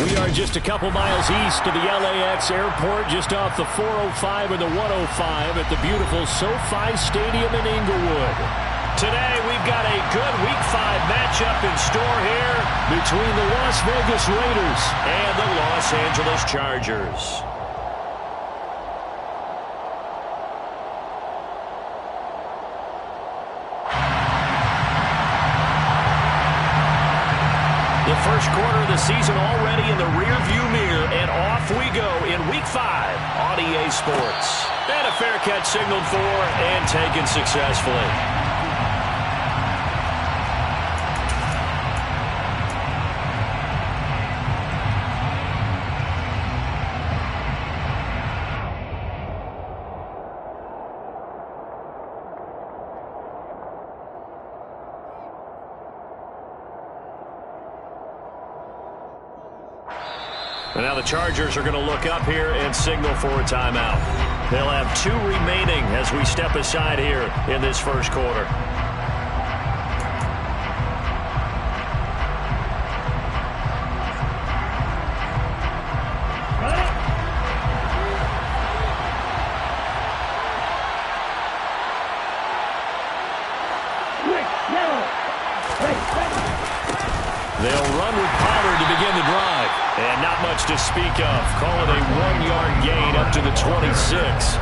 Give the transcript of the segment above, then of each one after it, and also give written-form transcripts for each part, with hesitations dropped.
We are just a couple miles east of the LAX airport, just off the 405 and the 105 at the beautiful SoFi Stadium in Inglewood. Today, we've got a good Week 5 matchup in store here between the Las Vegas Raiders and the Los Angeles Chargers. The first quarter of the season already in the rearview mirror, and off we go in Week 5 on EA Sports. And a fair catch signaled for and taken successfully. And now the Chargers are going to look up here and signal for a timeout. They'll have 2 remaining as we step aside here in this first quarter. They'll run with Pollard to begin the drive. And not much to speak of. Call it a 1-yard gain up to the 26.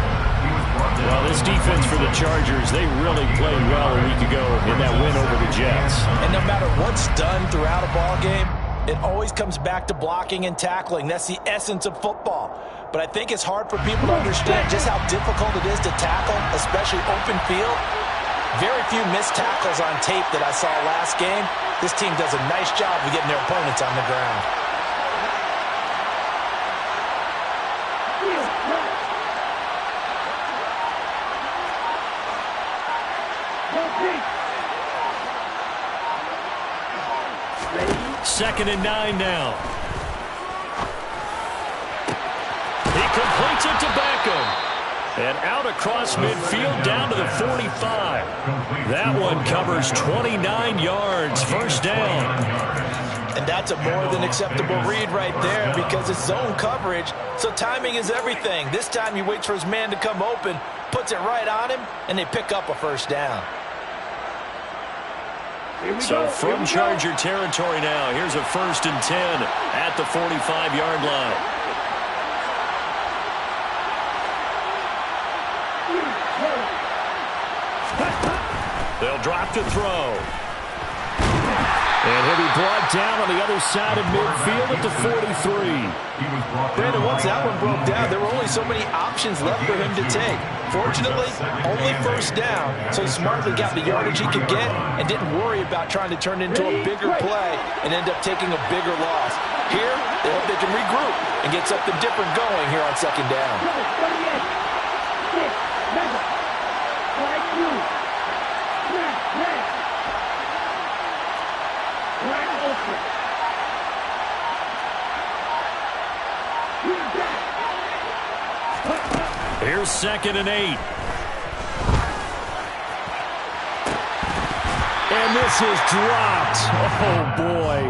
Well, this defense for the Chargers, they really played well a week ago in that win over the Jets. And no matter what's done throughout a ball game, it always comes back to blocking and tackling. That's the essence of football. But I think it's hard for people to understand just how difficult it is to tackle, especially open field. Very few missed tackles on tape that I saw last game. This team does a nice job of getting their opponents on the ground. Second and 9 now. He completes it to Beckham. And out across midfield down to the 45. That one covers 29 yards. First down. And that's a more than acceptable read right there because it's zone coverage. So timing is everything. This time he waits for his man to come open, puts it right on him, and they pick up a first down. So from Charger territory now, here's a 1st and 10 at the 45-yard line. They'll drop to throw. And he'll be brought down on the other side of midfield at the 43. Brandon, once that one broke down, there were only so many options left for him to take. Fortunately, only first down, so he smartly got the yardage he could get and didn't worry about trying to turn it into a bigger play and end up taking a bigger loss. Here, they hope they can regroup and get something different going here on second down. Here's 2nd and 8. And this is dropped. Oh, boy.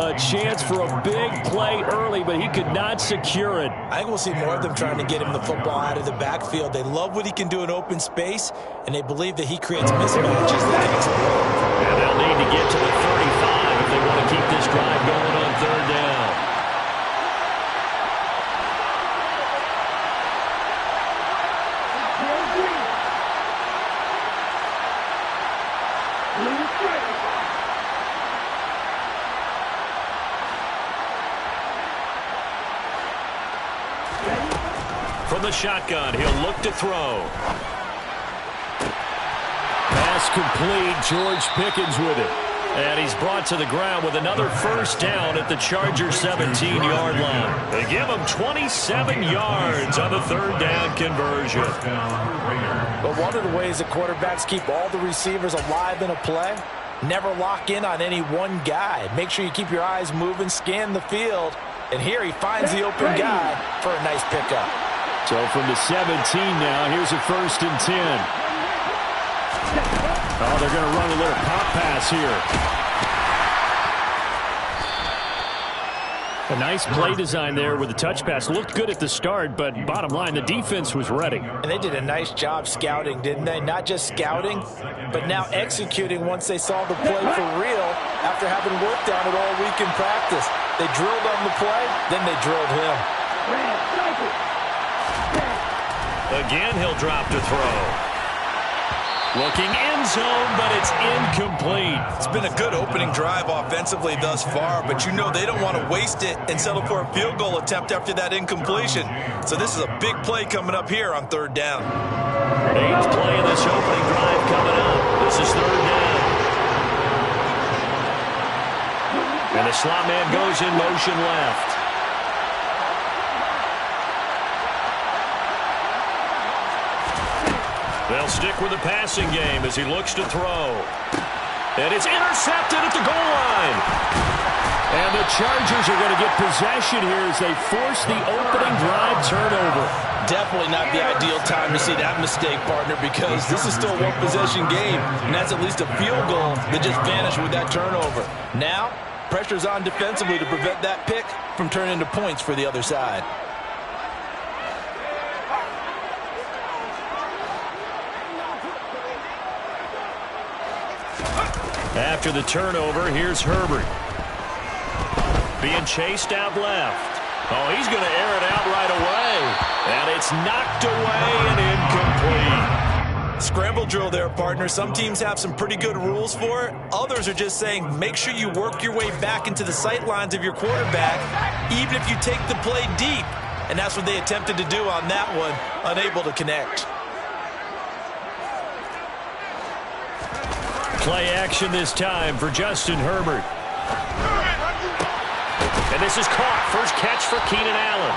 A chance for a big play early, but he could not secure it. I think we'll see more of them trying to get him the football out of the backfield. They love what he can do in open space, and they believe that he creates mismatches that can exploit. And they'll need to get to the 35 if they want to keep this drive going on 3rd down. From the shotgun, he'll look to throw. Pass complete. George Pickens with it. And he's brought to the ground with another first down at the Chargers 17-yard line. They give him 27 yards on the 3rd down conversion. But one of the ways that quarterbacks keep all the receivers alive in a play, never lock in on any one guy. Make sure you keep your eyes moving, scan the field. And here he finds the open guy for a nice pickup. So from the 17 now, here's a 1st and 10. Oh, they're going to run a little pop pass here. A nice play design there with the touch pass. Looked good at the start, but bottom line, the defense was ready. And they did a nice job scouting, didn't they? Not just scouting, but now executing once they saw the play for real after having worked on it all week in practice. They drilled on the play, then they drilled him. Again, he'll drop to throw. Looking end zone, but it's incomplete. It's been a good opening drive offensively thus far, but you know they don't want to waste it and settle for a field goal attempt after that incompletion. So this is a big play coming up here on 3rd down. 8th play of this opening drive coming up. This is 3rd down. And the slot man goes in motion left. They'll stick with the passing game as he looks to throw. And it's intercepted at the goal line. And the Chargers are going to get possession here as they force the opening drive turnover. Definitely not the ideal time to see that mistake, partner, because this is still a one-possession game, and that's at least a field goal that just vanished with that turnover. Now, pressure's on defensively to prevent that pick from turning into points for the other side. After the turnover, here's Herbert. Being chased out left. Oh, he's going to air it out right away. And it's knocked away and incomplete. Scramble drill there, partner. Some teams have some pretty good rules for it. Others are just saying make sure you work your way back into the sight lines of your quarterback, even if you take the play deep. And that's what they attempted to do on that one, unable to connect. Play action this time for Justin Herbert. And this is caught. First catch for Keenan Allen.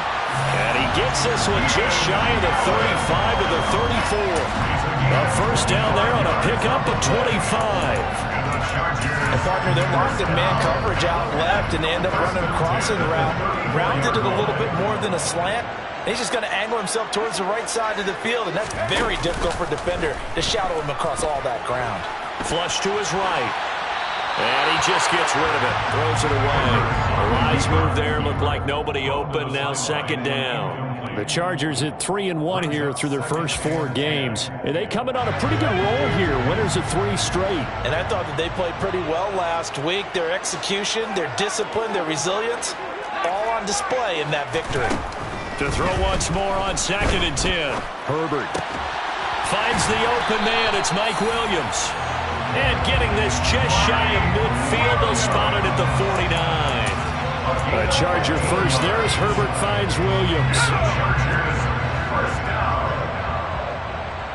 And he gets this one just shy of the 35 to the 34. A first down there on a pickup of 25. And partner, they're locked in man coverage out left, and they end up running a crossing route. Rounded it a little bit more than a slant. He's just going to angle himself towards the right side of the field, and that's very difficult for a defender to shadow him across all that ground. Flush to his right. And he just gets rid of it. Throws it away. A wise move there. Looked like nobody open. Now 2nd down. The Chargers at 3-1 here through their first 4 games. And they coming on a pretty good roll here. Winners of 3 straight. And I thought that they played pretty well last week. Their execution, their discipline, their resilience, all on display in that victory. To throw once more on 2nd and 10. Herbert finds the open man. It's Mike Williams. And getting this just shy of midfield, they'll spot it at the 49. A Charger first there as Herbert finds Williams. First down.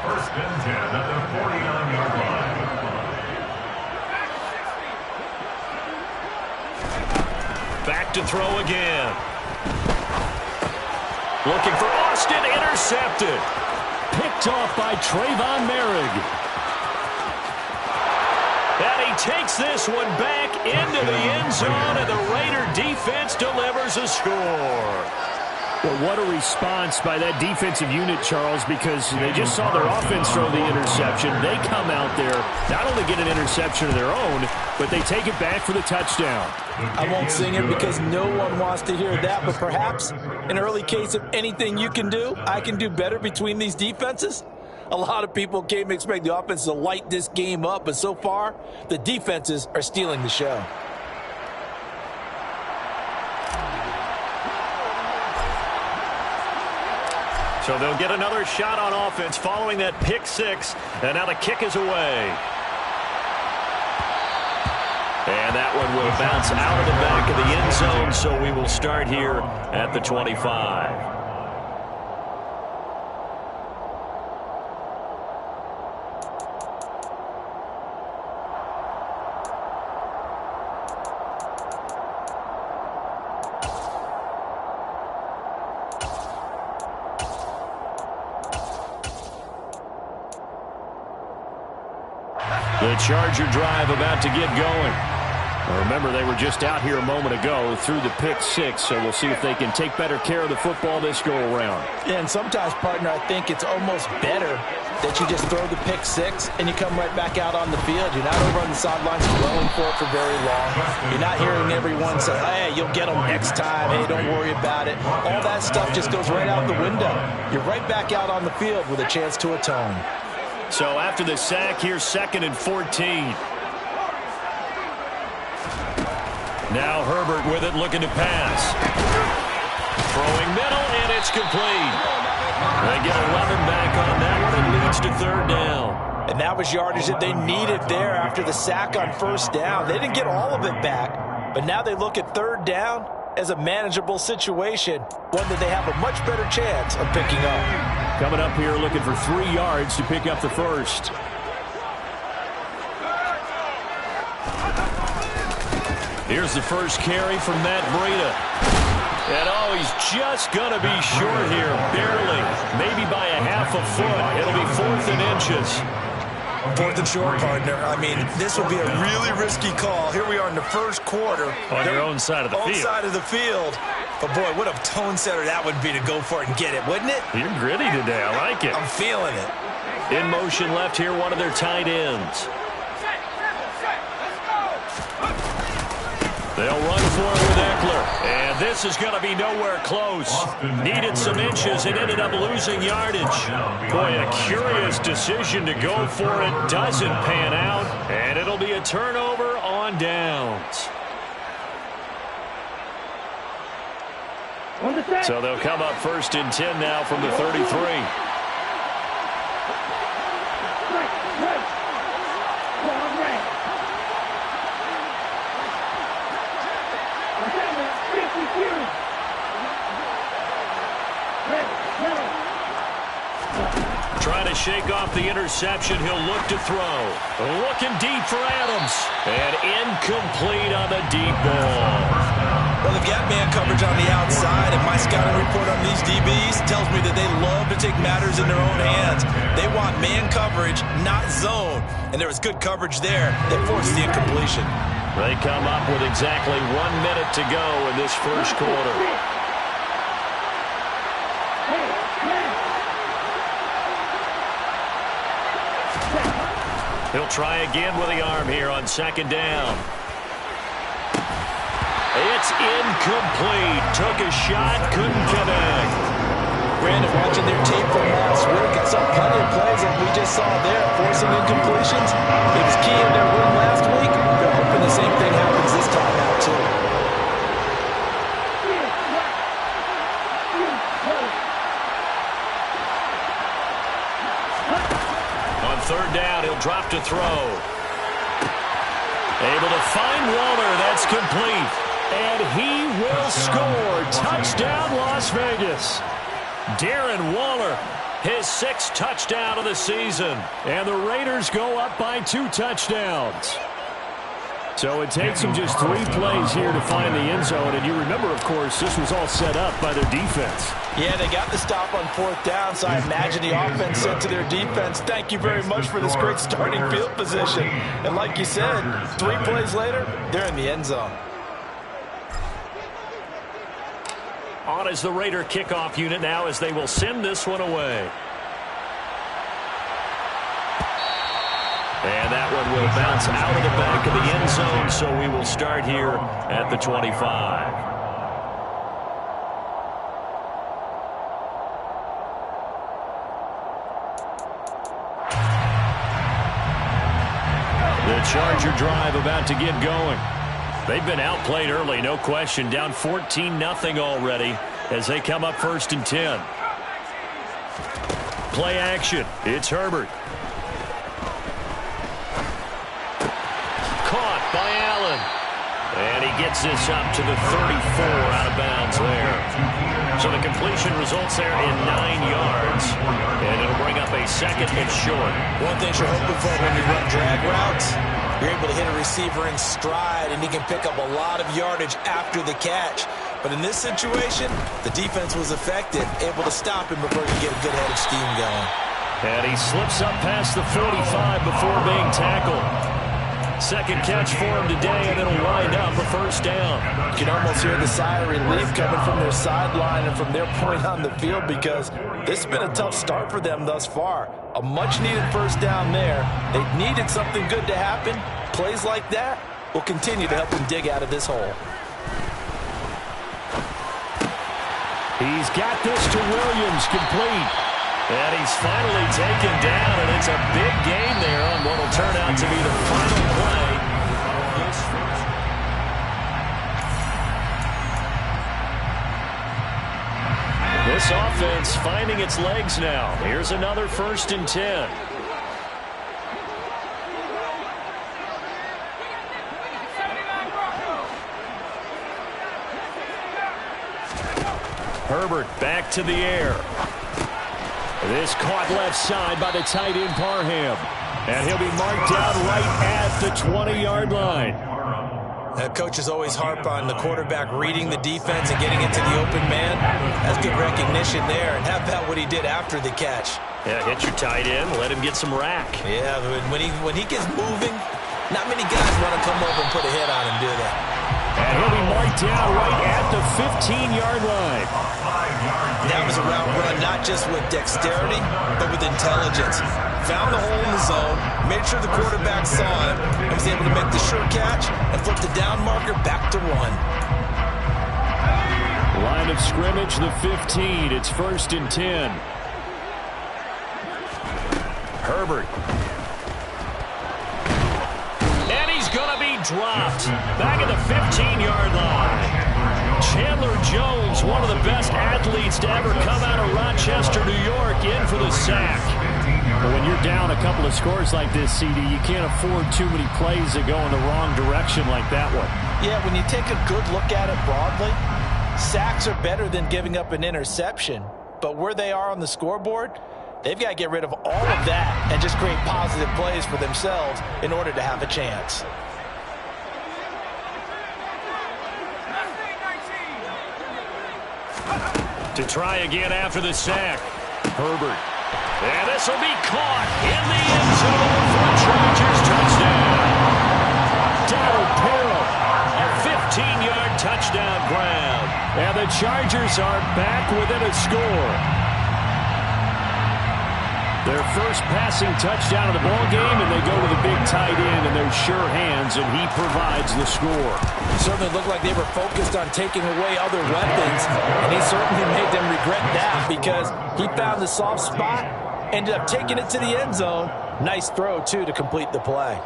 1st and 10 at the 49-yard line. Back to throw again. Looking for Austin, intercepted. Picked off by Trayvon Merrick. And he takes this one back into the end zone, and the Raider defense delivers a score. Well, what a response by that defensive unit, Charles, because they just saw their offense throw the interception. They come out there, not only get an interception of their own, but they take it back for the touchdown. I won't sing it because no one wants to hear that, but perhaps an early case of anything you can do, I can do better between these defenses. A lot of people came to expect the offense to light this game up, but so far, the defenses are stealing the show. So they'll get another shot on offense following that pick 6, and now the kick is away. And that one will bounce out of the back of the end zone, so we will start here at the 25. The Charger drive about to get going. Now remember, they were just out here a moment ago through the pick 6, so we'll see if they can take better care of the football this go-around. And sometimes, partner, I think it's almost better that you just throw the pick six and you come right back out on the field. You're not over on the sidelines dwelling for it for very long. You're not hearing everyone say, hey, you'll get them next time. Hey, don't worry about it. All that stuff just goes right out the window. You're right back out on the field with a chance to atone. So after the sack, here's 2nd and 14. Now Herbert with it, looking to pass. Throwing middle, and it's complete. They get 11 back on that one. It leads to 3rd down. And that was yardage that they needed there after the sack on 1st down. They didn't get all of it back, but now they look at 3rd down as a manageable situation, one that they have a much better chance of picking up. Coming up here looking for 3 yards to pick up the first. Here's the first carry from Matt Breida. And oh, he's just going to be short here, barely, maybe by a half a foot. It'll be 4th and inches. 4th and short, partner. I mean, this would be a really risky call. Here we are in the first quarter. On your own side of the field. Own side of the field. But, boy, what a tone setter that would be to go for it and get it, wouldn't it? You're gritty today. I like it. I'm feeling it. In motion left here, one of their tight ends. They'll run for it with Eckler. And this is going to be nowhere close. Needed some inches and ended up losing yardage. Boy, a curious decision to go for it. Doesn't pan out. And it'll be a turnover on downs. So they'll come up 1st and 10 now from the 33. Trying to shake off the interception. He'll look to throw. Looking deep for Adams. And incomplete on the deep ball. Well, they've got man coverage on the outside, and my scouting report on these DBs tells me that they love to take matters in their own hands. They want man coverage, not zone. And there was good coverage there that forced the incompletion. They come up with exactly 1 minute to go in this first quarter. He'll try again with the arm here on 2nd down. It's incomplete. Took a shot, couldn't connect. Brandon, watching their tape from last week, I saw plenty of plays like we just saw there, forcing incompletions. It was key in their win last week. They're hoping the same thing happens this time out, too. On 3rd down, he'll drop to throw. Able to find Waller. That's complete. And he will score. Touchdown, Las Vegas. Darren Waller, his 6th touchdown of the season. And the Raiders go up by 2 touchdowns. So it takes them just 3 plays here to find the end zone. And you remember, of course, this was all set up by their defense. Yeah, they got the stop on 4th down, so I imagine the offense said to their defense, thank you very much for this great starting field position. And like you said, 3 plays later, they're in the end zone. On is the Raider kickoff unit now as they will send this one away. And that one will bounce out of the back of the end zone, so we will start here at the 25. The Charger drive about to get going. They've been outplayed early, no question. Down 14-0 already as they come up 1st and 10. Play action. It's Herbert. Caught by Allen. And he gets this up to the 34 out of bounds there. So the completion results there in 9 yards. And it'll bring up a 2nd and short. One thing you're hoping for when you run drag routes, you're able to hit a receiver in stride, and he can pick up a lot of yardage after the catch. But in this situation, the defense was effective, able to stop him before he could get a good head of steam going. And he slips up past the 45 before being tackled. Second catch for him today, and it'll wind up a first down. You can almost hear the sigh of relief coming from their sideline and from their point on the field, because this has been a tough start for them thus far. A much-needed first down there. They needed something good to happen. Plays like that will continue to help them dig out of this hole. He's got this to Williams, complete. And he's finally taken down, and it's a big gain there on what will turn out to be the final play. This offense finding its legs now. Here's another 1st and 10. Herbert back to the air. This caught left side by the tight end Parham. And he'll be marked down right at the 20-yard line. Coaches always harp on the quarterback reading the defense and getting into the open man. That's good recognition there. And how about what he did after the catch? Yeah, hit your tight end, let him get some rack. Yeah, when he gets moving, not many guys want to come over and put a hit on him, do they? And he'll be marked down right at the 15-yard line. That was a route run not just with dexterity, but with intelligence. Found the hole in the zone, made sure the quarterback saw him, and was able to make the sure catch and flip the down marker back to 1. Line of scrimmage, the 15. It's 1st and 10. Herbert. And he's going to be dropped. Back at the 15-yard line. Chandler Jones, one of the best athletes to ever come out of Rochester, New York, in for the sack. But when you're down a couple of scores like this, CD, you can't afford too many plays that go in the wrong direction like that one. Yeah, when you take a good look at it broadly, sacks are better than giving up an interception. But where they are on the scoreboard, they've got to get rid of all of that and just create positive plays for themselves in order to have a chance. To try again after the sack. Herbert. And this will be caught in the end zone for a Chargers touchdown. Donald Parham, a 15-yard touchdown grab. And the Chargers are back within a score. Their first passing touchdown of the ball game, and they go to the big tight end in their sure hands, and he provides the score. It certainly looked like they were focused on taking away other weapons, and he certainly made them regret that because he found the soft spot, ended up taking it to the end zone. Nice throw, too, to complete the play.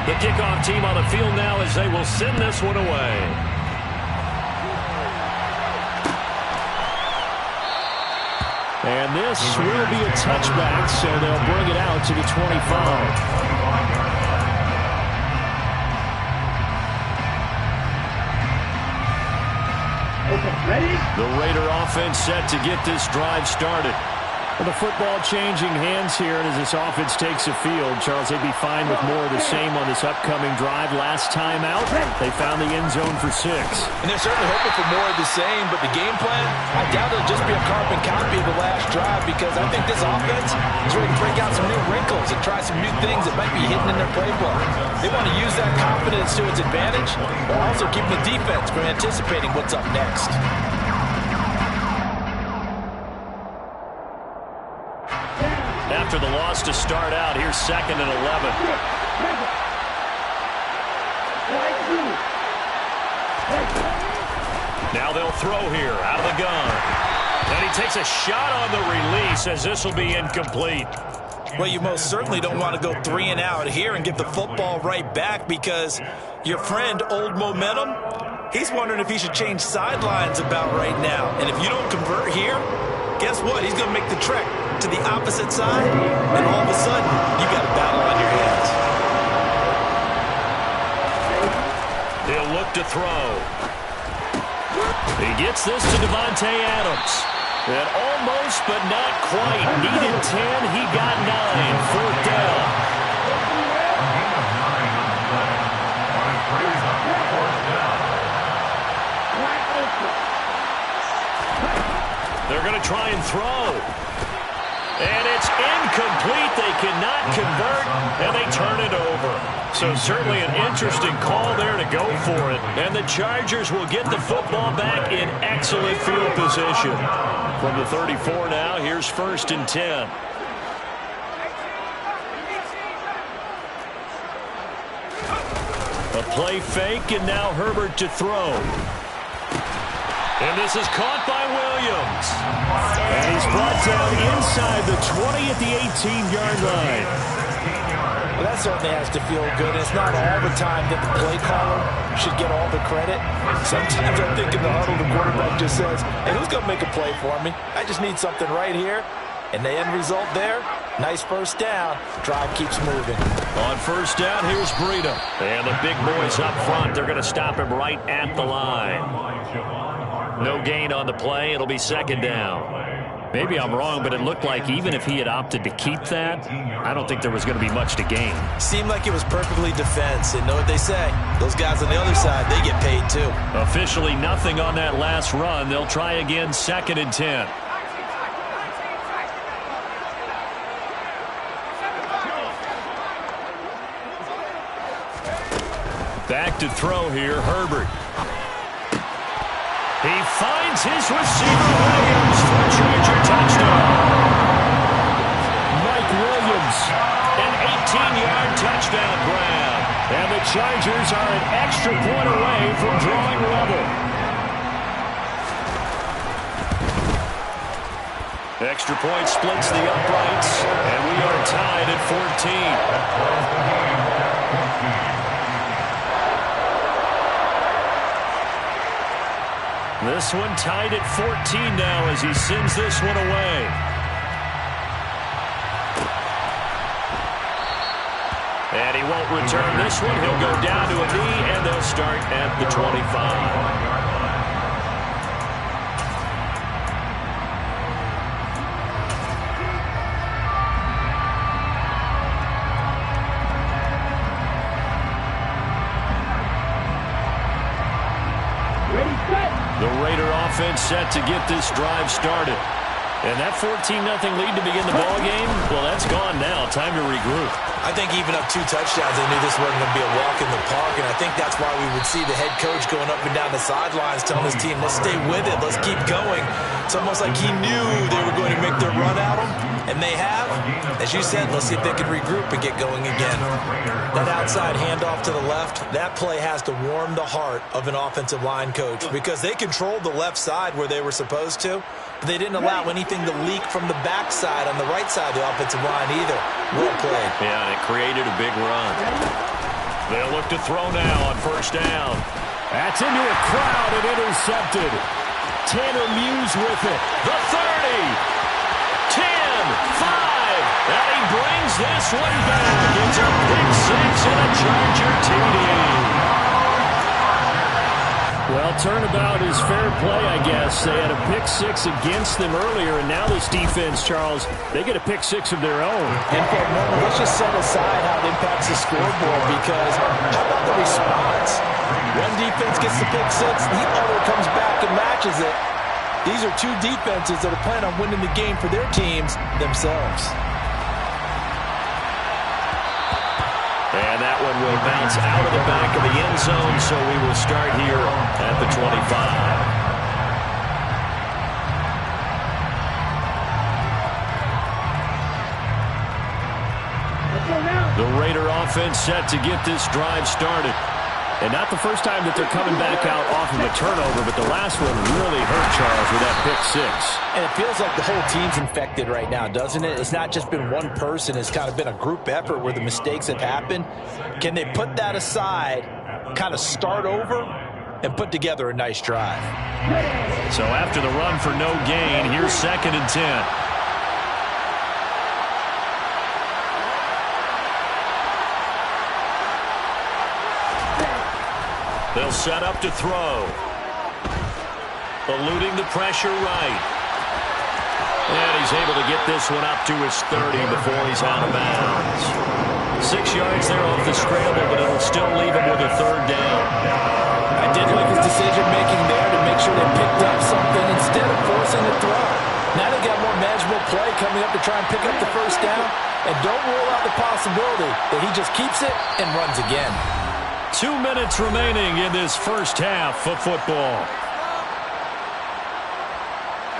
The kickoff team on the field now as they will send this one away. And this will be a touchback, so they'll bring it out to the 25. Ready? The Raider offense set to get this drive started. Well, the football changing hands here, and as this offense takes the field, Charles, they'd be fine with more of the same on this upcoming drive. Last time out, they found the end zone for 6. And they're certainly hoping for more of the same, but the game plan, I doubt it'll just be a carbon copy of the last drive, because I think this offense is ready to break out some new wrinkles and try some new things that might be hidden in their playbook. They want to use that confidence to its advantage, while also keeping the defense from anticipating what's up next. After the loss to start out, here's 2nd and 11. Now they'll throw here out of the gun. And he takes a shot on the release as this will be incomplete. Well, you most certainly don't want to go 3 and out here and get the football right back, because your friend, Old Momentum, he's wondering if he should change sidelines about right now. And if you don't convert here, guess what? He's going to make the trek to the opposite side, and all of a sudden, you got a battle on your hands. He'll look to throw. He gets this to Devontae Adams. And almost, but not quite. Needed 10. He got 9. 4th down. They're going to try and throw. And it's incomplete. They cannot convert, and they turn it over. So certainly an interesting call there to go for it. And the Chargers will get the football back in excellent field position. From the 34 now, here's 1st and 10. A play fake, and now Herbert to throw. And this is caught by Williams. And he's brought down inside the 20 at the 18-yard line. Well, that certainly has to feel good. It's not all the time that the play caller should get all the credit. Sometimes I think in the huddle, the quarterback just says, hey, who's going to make a play for me? I just need something right here. And the end result there, nice first down. Drive keeps moving. On first down, here's Breida. And the big boys up front, they're going to stop him right at the line. No gain on the play. It'll be 2nd down. Maybe I'm wrong, but it looked like even if he had opted to keep that, I don't think there was going to be much to gain. Seemed like it was perfectly defense. And know what they say? Those guys on the other side, they get paid too. Officially nothing on that last run. They'll try again 2nd and 10. Back to throw here, Herbert. He finds his receiver, Williams, for a Charger touchdown. Mike Williams, an 18-yard touchdown grab. And the Chargers are an extra point away from drawing level. Extra point splits the uprights, and we are tied at 14. This one tied at 14 now as he sends this one away. And he won't return this one. He'll go down to a knee, and they'll start at the 25. The Raider offense set to get this drive started. And that 14-0 lead to begin the ballgame, well, that's gone now. Time to regroup. I think even up 2 touchdowns, they knew this wasn't going to be a walk in the park, and I think that's why we would see the head coach going up and down the sidelines telling his team, let's stay with it, let's keep going. It's almost like he knew they were going to make their run at him, and they have. As you said, let's see if they can regroup and get going again. That outside handoff to the left, that play has to warm the heart of an offensive line coach because they controlled the left side where they were supposed to, but they didn't allow anything to leak from the backside on the right side of the offensive line either. Well played. Yeah, and it created a big run. They'll look to throw now on first down. That's into a crowd and intercepted. Tanner Muse with it. The 30. 10, 5. And he brings this one back. It's a pick six and a Charger TD. Well, turnabout is fair play, I guess. They had a pick six against them earlier, and now this defense, Charles, they get a pick six of their own. And for a moment, let's just set aside how it impacts the scoreboard, because how about the response? One defense gets the pick six, the other comes back and matches it. These are two defenses that are planning on winning the game for their teams themselves. And that one will bounce out of the back of the end zone, so we will start here at the 25. The Raider offense set to get this drive started. And not the first time that they're coming back out off of a turnover, but the last one really hurt Charles with that pick six. And it feels like the whole team's infected right now, doesn't it? It's not just been one person. It's kind of been a group effort where the mistakes have happened. Can they put that aside, kind of start over, and put together a nice drive? So after the run for no gain, here's 2nd and 10. They'll set up to throw. Eluding the pressure right. And he's able to get this one up to his 30 before he's out of bounds. 6 yards there off the scramble, but it'll still leave him with a 3rd down. I did like his decision-making there to make sure they picked up something instead of forcing the throw. Now they got more manageable play coming up to try and pick up the first down. And don't rule out the possibility that he just keeps it and runs again. 2 minutes remaining in this first half of football.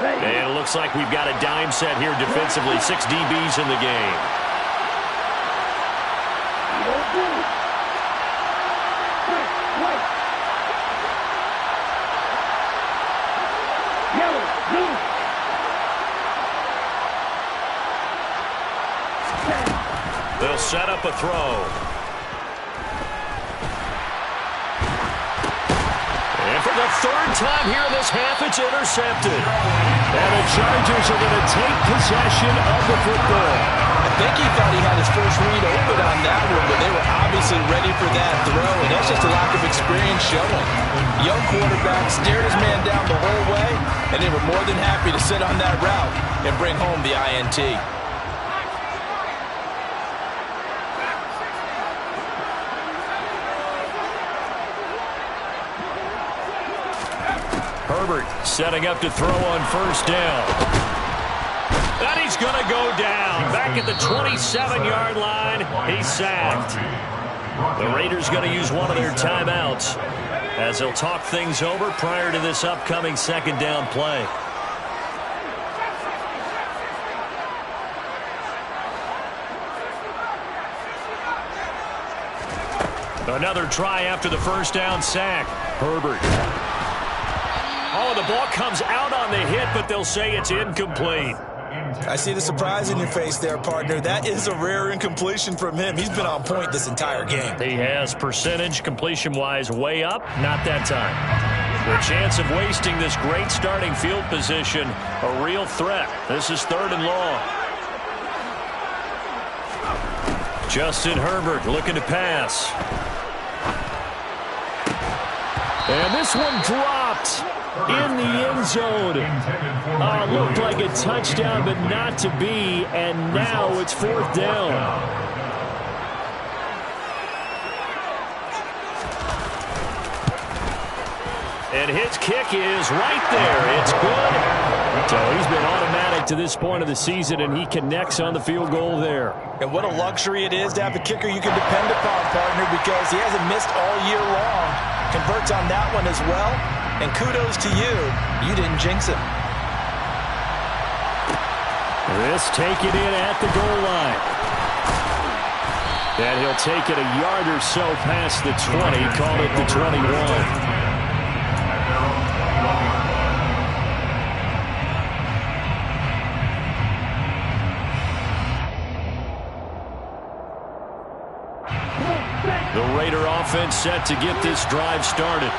And it looks like we've got a dime set here defensively. 6 DBs in the game. They'll set up a throw. And for the third time here in this half, it's intercepted. And the Chargers are going to take possession of the football. I think he thought he had his first read open on that one, but they were obviously ready for that throw, and that's just a lack of experience showing. Young quarterback stared his man down the whole way, and they were more than happy to sit on that route and bring home the INT. Herbert setting up to throw on first down. And he's going to go down. Back at the 27-yard line, he's sacked. The Raiders going to use one of their timeouts as they'll talk things over prior to this upcoming second down play. Another try after the first down sack. Herbert. Oh, the ball comes out on the hit, but they'll say it's incomplete. I see the surprise in your face there, partner. That is a rare incompletion from him. He's been on point this entire game. He has percentage completion-wise way up. Not that time. The chance of wasting this great starting field position, a real threat. This is 3rd and long. Justin Herbert looking to pass. And this one dropped in the end zone. Looked like a touchdown, but not to be. And now it's 4th down. And his kick is right there. It's good. So he's been automatic to this point of the season, and he connects on the field goal there. And what a luxury it is to have a kicker you can depend upon, partner, because he hasn't missed all year long. Converts on that one as well. And kudos to you. You didn't jinx him. This taken in at the goal line. And he'll take it a yard or so past the 20. Call it the 21. The Raider offense set to get this drive started.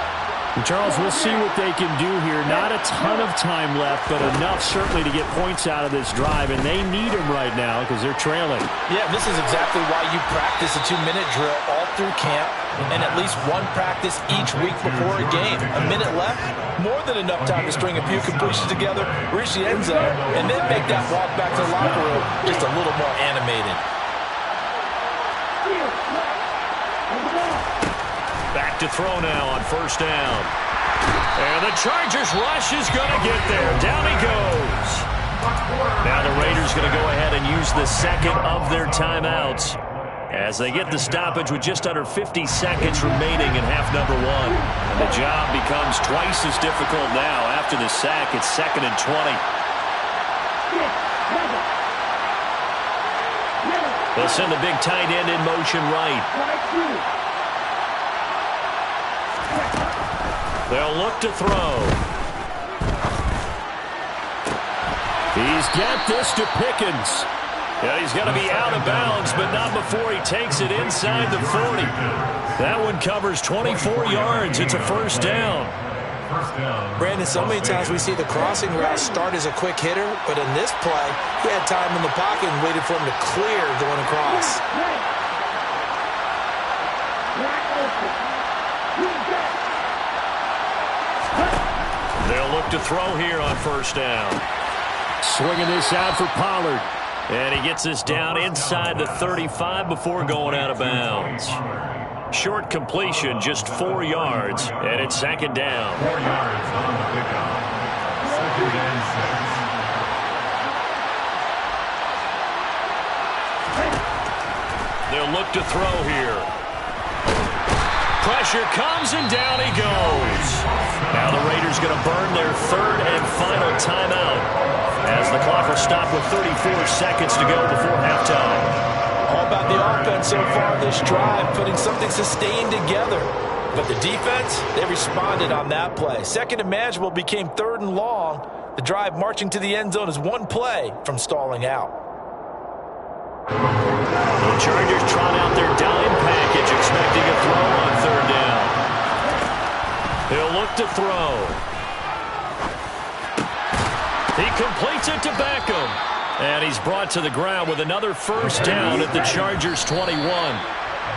And Charles, we'll see what they can do here. Not a ton of time left, but enough certainly to get points out of this drive, and they need them right now because they're trailing. Yeah, this is exactly why you practice a 2-minute drill all through camp and at least one practice each week before a game. A minute left, more than enough time to string a few completions together, reach the end zone, and then make that walk back to the locker room just a little more animated. Back to throw now on first down. And the Chargers rush is going to get there. Down he goes. Now the Raiders going to go ahead and use the second of their timeouts as they get the stoppage with just under 50 seconds remaining in half number 1. And the job becomes twice as difficult now. After the sack, it's 2nd and 20. They'll send the big tight end in motion right. They'll look to throw. He's got this to Pickens. Yeah, he's going to be out of bounds, but not before he takes it inside the 40. That one covers 24 yards. It's a first down. Brandon, so many times we see the crossing route start as a quick hitter, but in this play, he had time in the pocket and waited for him to clear going across. They'll look to throw here on first down. Swinging this out for Pollard. And he gets this down inside the 35 before going out of bounds. Short completion, just 4 yards, and it's second down. 4 yards on the pickup. Second and 6. They'll look to throw here. Pressure comes, and down he goes. Now the Raiders going to burn their third and final timeout as the clock will stop with 34 seconds to go before halftime. All about the offense so far this drive, putting something sustained together. But the defense, they responded on that play. Second and manageable became third and long. The drive marching to the end zone is one play from stalling out. The Chargers trot out their dime package, expecting a throw on third down. He'll look to throw. He completes it to Beckham. And he's brought to the ground with another first down at the Chargers' 21.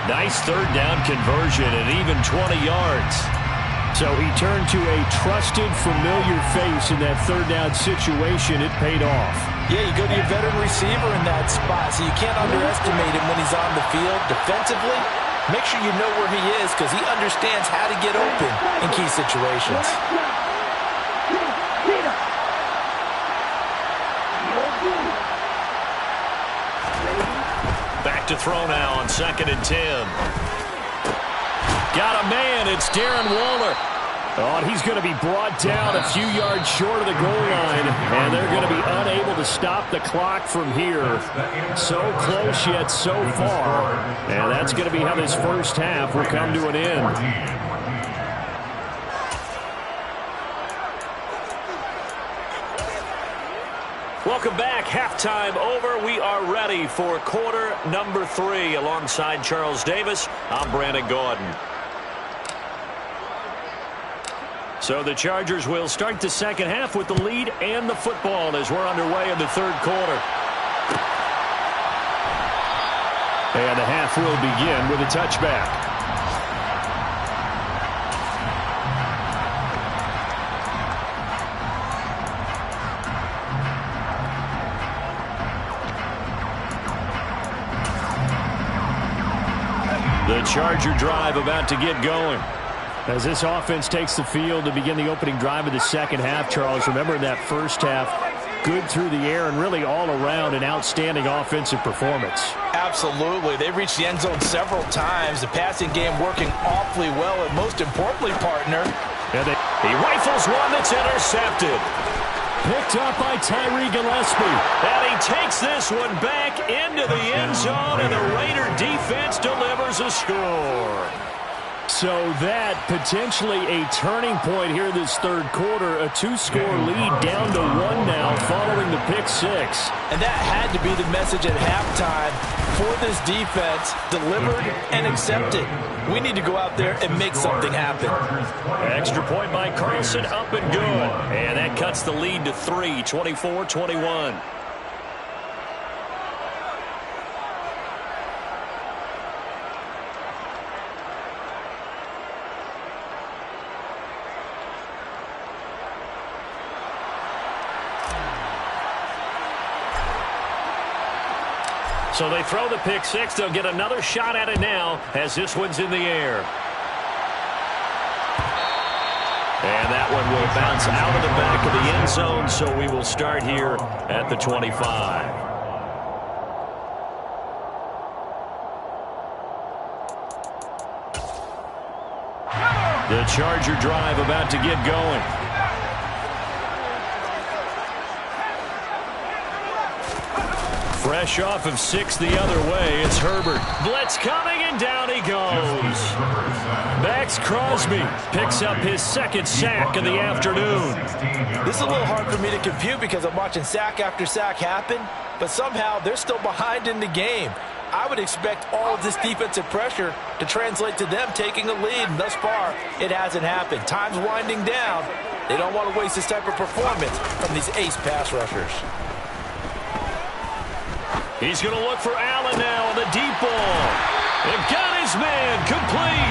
Nice third down conversion at even 20 yards. So he turned to a trusted, familiar face in that third down situation. It paid off. Yeah, you go to your veteran receiver in that spot, so you can't underestimate him when he's on the field. Defensively, make sure you know where he is because he understands how to get open in key situations. Back to throw now on 2nd and 10. Got a man. It's Darren Waller. Oh, and he's going to be brought down a few yards short of the goal line, and they're going to be unable to stop the clock from here. So close yet so far, and that's going to be how this first half will come to an end. Welcome back. Halftime over. We are ready for quarter number 3. Alongside Charles Davis, I'm Brandon Gaudin. So the Chargers will start the second half with the lead and the football as we're underway in the third quarter. And the half will begin with a touchback. The Charger drive about to get going. As this offense takes the field to begin the opening drive of the second half, Charles, remember in that first half, good through the air and really all around an outstanding offensive performance. Absolutely. They reached the end zone several times. The passing game working awfully well, and most importantly, partner, he rifles one that's intercepted. Picked up by Tyree Gillespie. And he takes this one back into the end zone, and the Raider defense delivers a score. So that potentially a turning point here this third quarter. A 2-score lead down to 1 now following the pick 6. And that had to be the message at halftime for this defense. Delivered and accepted. We need to go out there and make something happen. Extra point by Carlson, up and good. And that cuts the lead to 3, 24-21. So they throw the pick 6. They'll get another shot at it now as this one's in the air. And that one will bounce out of the back of the end zone, so we will start here at the 25. The Charger drive about to get going. Fresh off of 6 the other way, it's Herbert. Blitz coming, and down he goes. Max Crosby picks up his second sack of the afternoon. This is a little hard for me to compute because I'm watching sack after sack happen, but somehow they're still behind in the game. I would expect all of this defensive pressure to translate to them taking a lead, and thus far, it hasn't happened. Time's winding down. They don't want to waste this type of performance from these ace pass rushers. He's going to look for Allen now on the deep ball. They've got his man complete.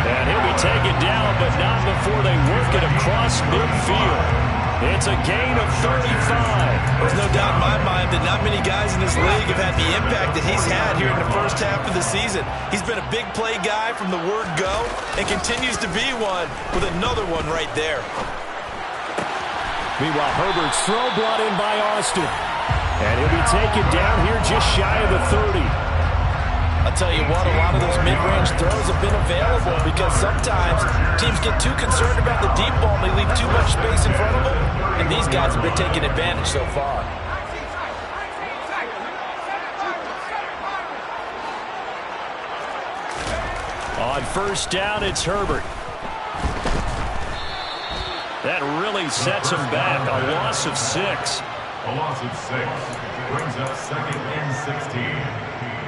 And he'll be taken down, but not before they work it across midfield. It's a gain of 35. There's no doubt in my mind that not many guys in this league have had the impact that he's had here in the first half of the season. He's been a big play guy from the word go and continues to be one with another one right there. Meanwhile, Herbert's throw brought in by Austin. And he'll be taken down here just shy of the 30. I'll tell you what, a lot of those mid-range throws have been available because sometimes teams get too concerned about the deep ball and they leave too much space in front of them. And these guys have been taking advantage so far. On first down, it's Herbert. That really sets him back. A loss of 6. A loss of 6 brings up 2nd and 16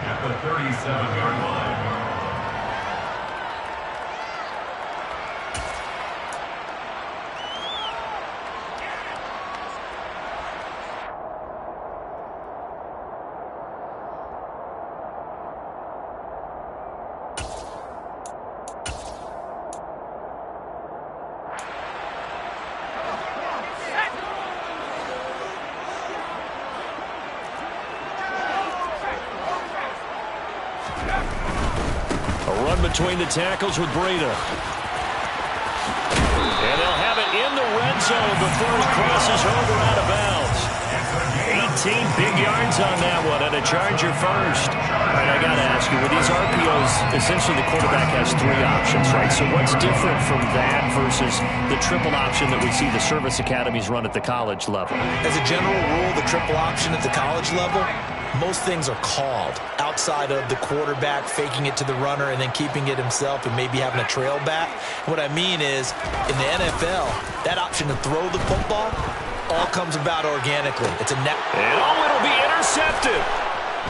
at the 37-yard line. Between the tackles with Breida. And they'll have it in the red zone before he crosses over out of bounds. 18 big yards on that one, and a Charger first. All right, I got to ask you, with these RPOs, essentially the quarterback has 3 options, right? So what's different from that versus the triple option that we see the service academies run at the college level? As a general rule, the triple option at the college level, most things are called outside of the quarterback faking it to the runner and then keeping it himself and maybe having a trail back. What I mean is, in the NFL, that option to throw the football all comes about organically. It's a net. And it'll be intercepted.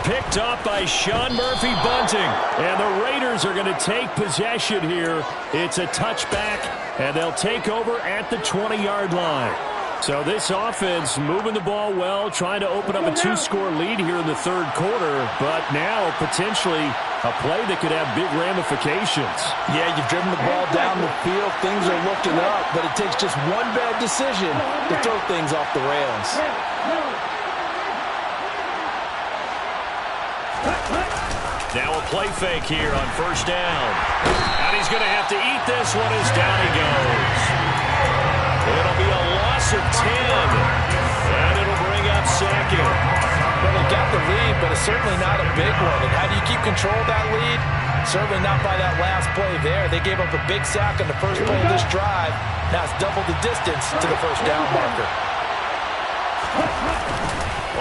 Picked up by Sean Murphy-Bunting. And the Raiders are going to take possession here. It's a touchback, and they'll take over at the 20-yard line. So this offense moving the ball well, trying to open up a 2-score lead here in the third quarter, but now potentially a play that could have big ramifications. Yeah, you've driven the ball down the field. Things are looking up, but it takes just one bad decision to throw things off the rails. Now a play fake here on first down. And he's going to have to eat this one as down he goes. It'll be a loss of 10. And it'll bring up second. Well, they got the lead, but it's certainly not a big one. And how do you keep control of that lead? Certainly not by that last play there. They gave up a big sack on the first play of this drive. Now it's double the distance to the first down marker.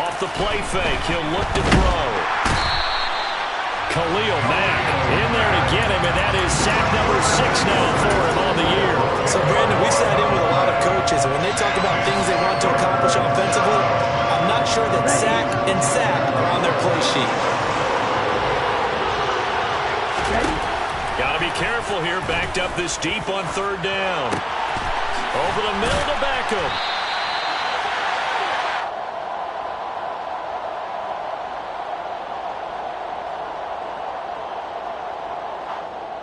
Off the play fake, he'll look to throw. Khalil Mack in there to get him, and that is sack number 6 now for him on the year. So, Brandon, we sat in with a lot of coaches, and when they talk about things they want to accomplish offensively, I'm not sure that sack and sack are on their play sheet. Got to be careful here, backed up this deep on third down. Over the middle to Beckham.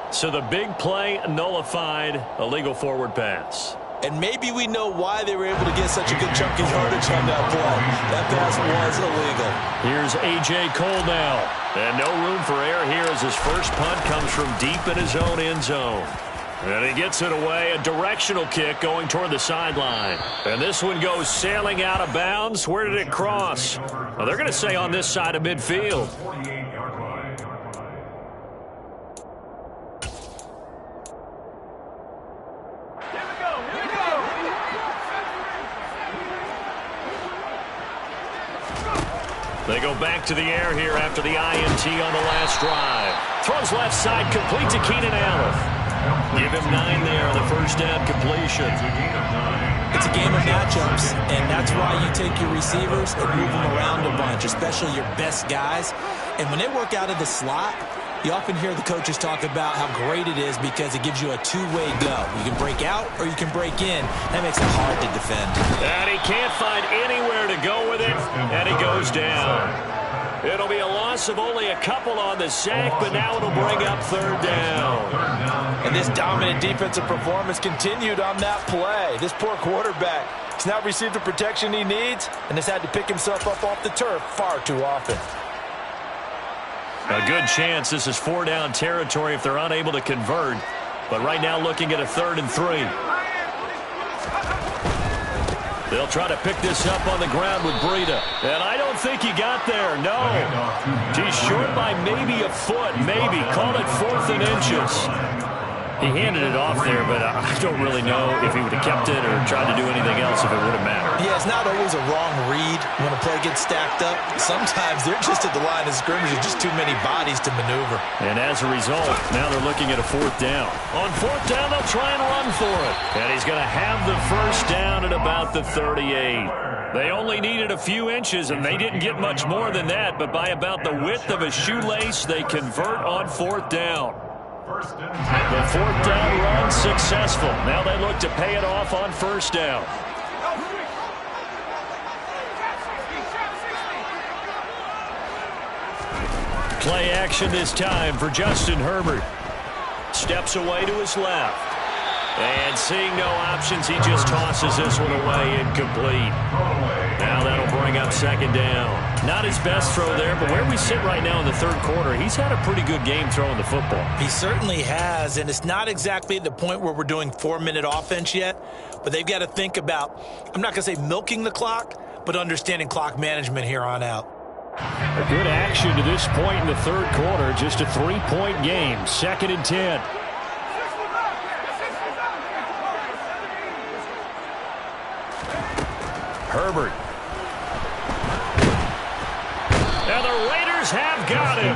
So the big play nullified, illegal forward pass. And maybe we know why they were able to get such a good chunk of yardage on that play. That pass was illegal. Here's A.J. Cole now. And no room for error here as his first punt comes from deep in his own end zone. And he gets it away, a directional kick going toward the sideline. And this one goes sailing out of bounds. Where did it cross? Well, they're going to say on this side of midfield. They go back to the air here after the INT on the last drive. Throws left side, complete to Keenan Allen. Give him 9 there on the first down completion. It's a game of matchups, and that's why you take your receivers and move them around a bunch, especially your best guys. And when they work out of the slot, you often hear the coaches talk about how great it is because it gives you a two-way go. You can break out or you can break in. That makes it hard to defend. And he can't find anywhere to go with it, and he goes down. It'll be a loss of only a couple on the sack, but now it'll bring up third down. And this dominant defensive performance continued on that play. This poor quarterback has now received the protection he needs and has had to pick himself up off the turf far too often. A good chance this is 4-down territory if they're unable to convert. But right now looking at a 3rd and 3. They'll try to pick this up on the ground with Breida. And I don't think he got there, no. He's short by maybe a foot, maybe. Call it 4th and inches. He handed it off there, but I don't really know if he would have kept it or tried to do anything else if it would have mattered. Yeah, it's not always a wrong read when a play gets stacked up. Sometimes they're just at the line of scrimmage with just too many bodies to maneuver. And as a result, now they're looking at a 4th down. On 4th down, they'll try and run for it. And he's going to have the first down at about the 38. They only needed a few inches, and they didn't get much more than that. But by about the width of a shoelace, they convert on 4th down. The 4th down run successful. Now they look to pay it off on 1st down. Play action this time for Justin Herbert. Steps away to his left. And seeing no options, he just tosses this one away incomplete. Now that'll bring up 2nd down. Not his best throw there, but where we sit right now in the 3rd quarter, he's had a pretty good game throwing the football. He certainly has, and it's not exactly at the point where we're doing 4-minute offense yet, but they've got to think about, I'm not going to say milking the clock, but understanding clock management here on out. A good action to this point in the 3rd quarter, just a 3-point game, 2nd and 10. Herbert. And the Raiders have got him.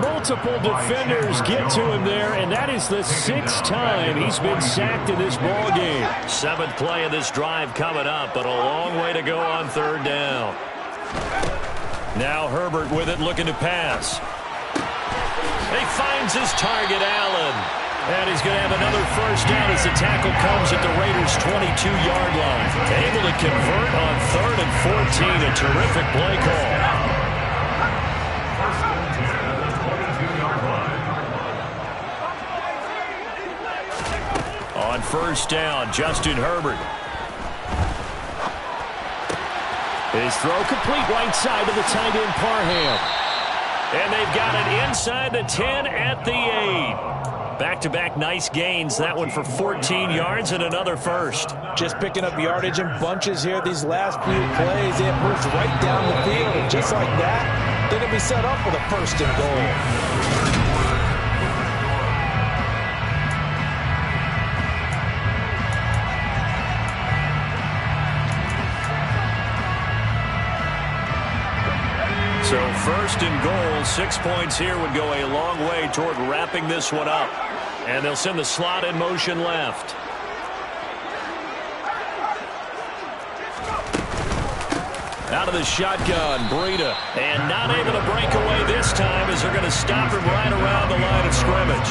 Multiple defenders get to him there, and that is the 6th time he's been sacked in this ball game. 7th play of this drive coming up, but a long way to go on 3rd down. Now Herbert with it, looking to pass. He finds his target, Allen. And he's going to have another first down as the tackle comes at the Raiders' 22-yard line. Able to convert on 3rd and 14. A terrific play call. First and 10 at the 22-yard line. On 1st down, Justin Herbert. His throw complete right side to the tight end, Parham. And they've got it inside the 10 at the 8. Back-to-back nice gains. That one for 14 yards and another first. Just picking up yardage in bunches here these last few plays. It moves right down the field. And just like that, they're going to be set up with a 1st and goal. So 1st and goal, 6 points here would go a long way toward wrapping this one up. And they'll send the slot in motion left. Out of the shotgun, Breida. And not able to break away this time as they're going to stop him right around the line of scrimmage.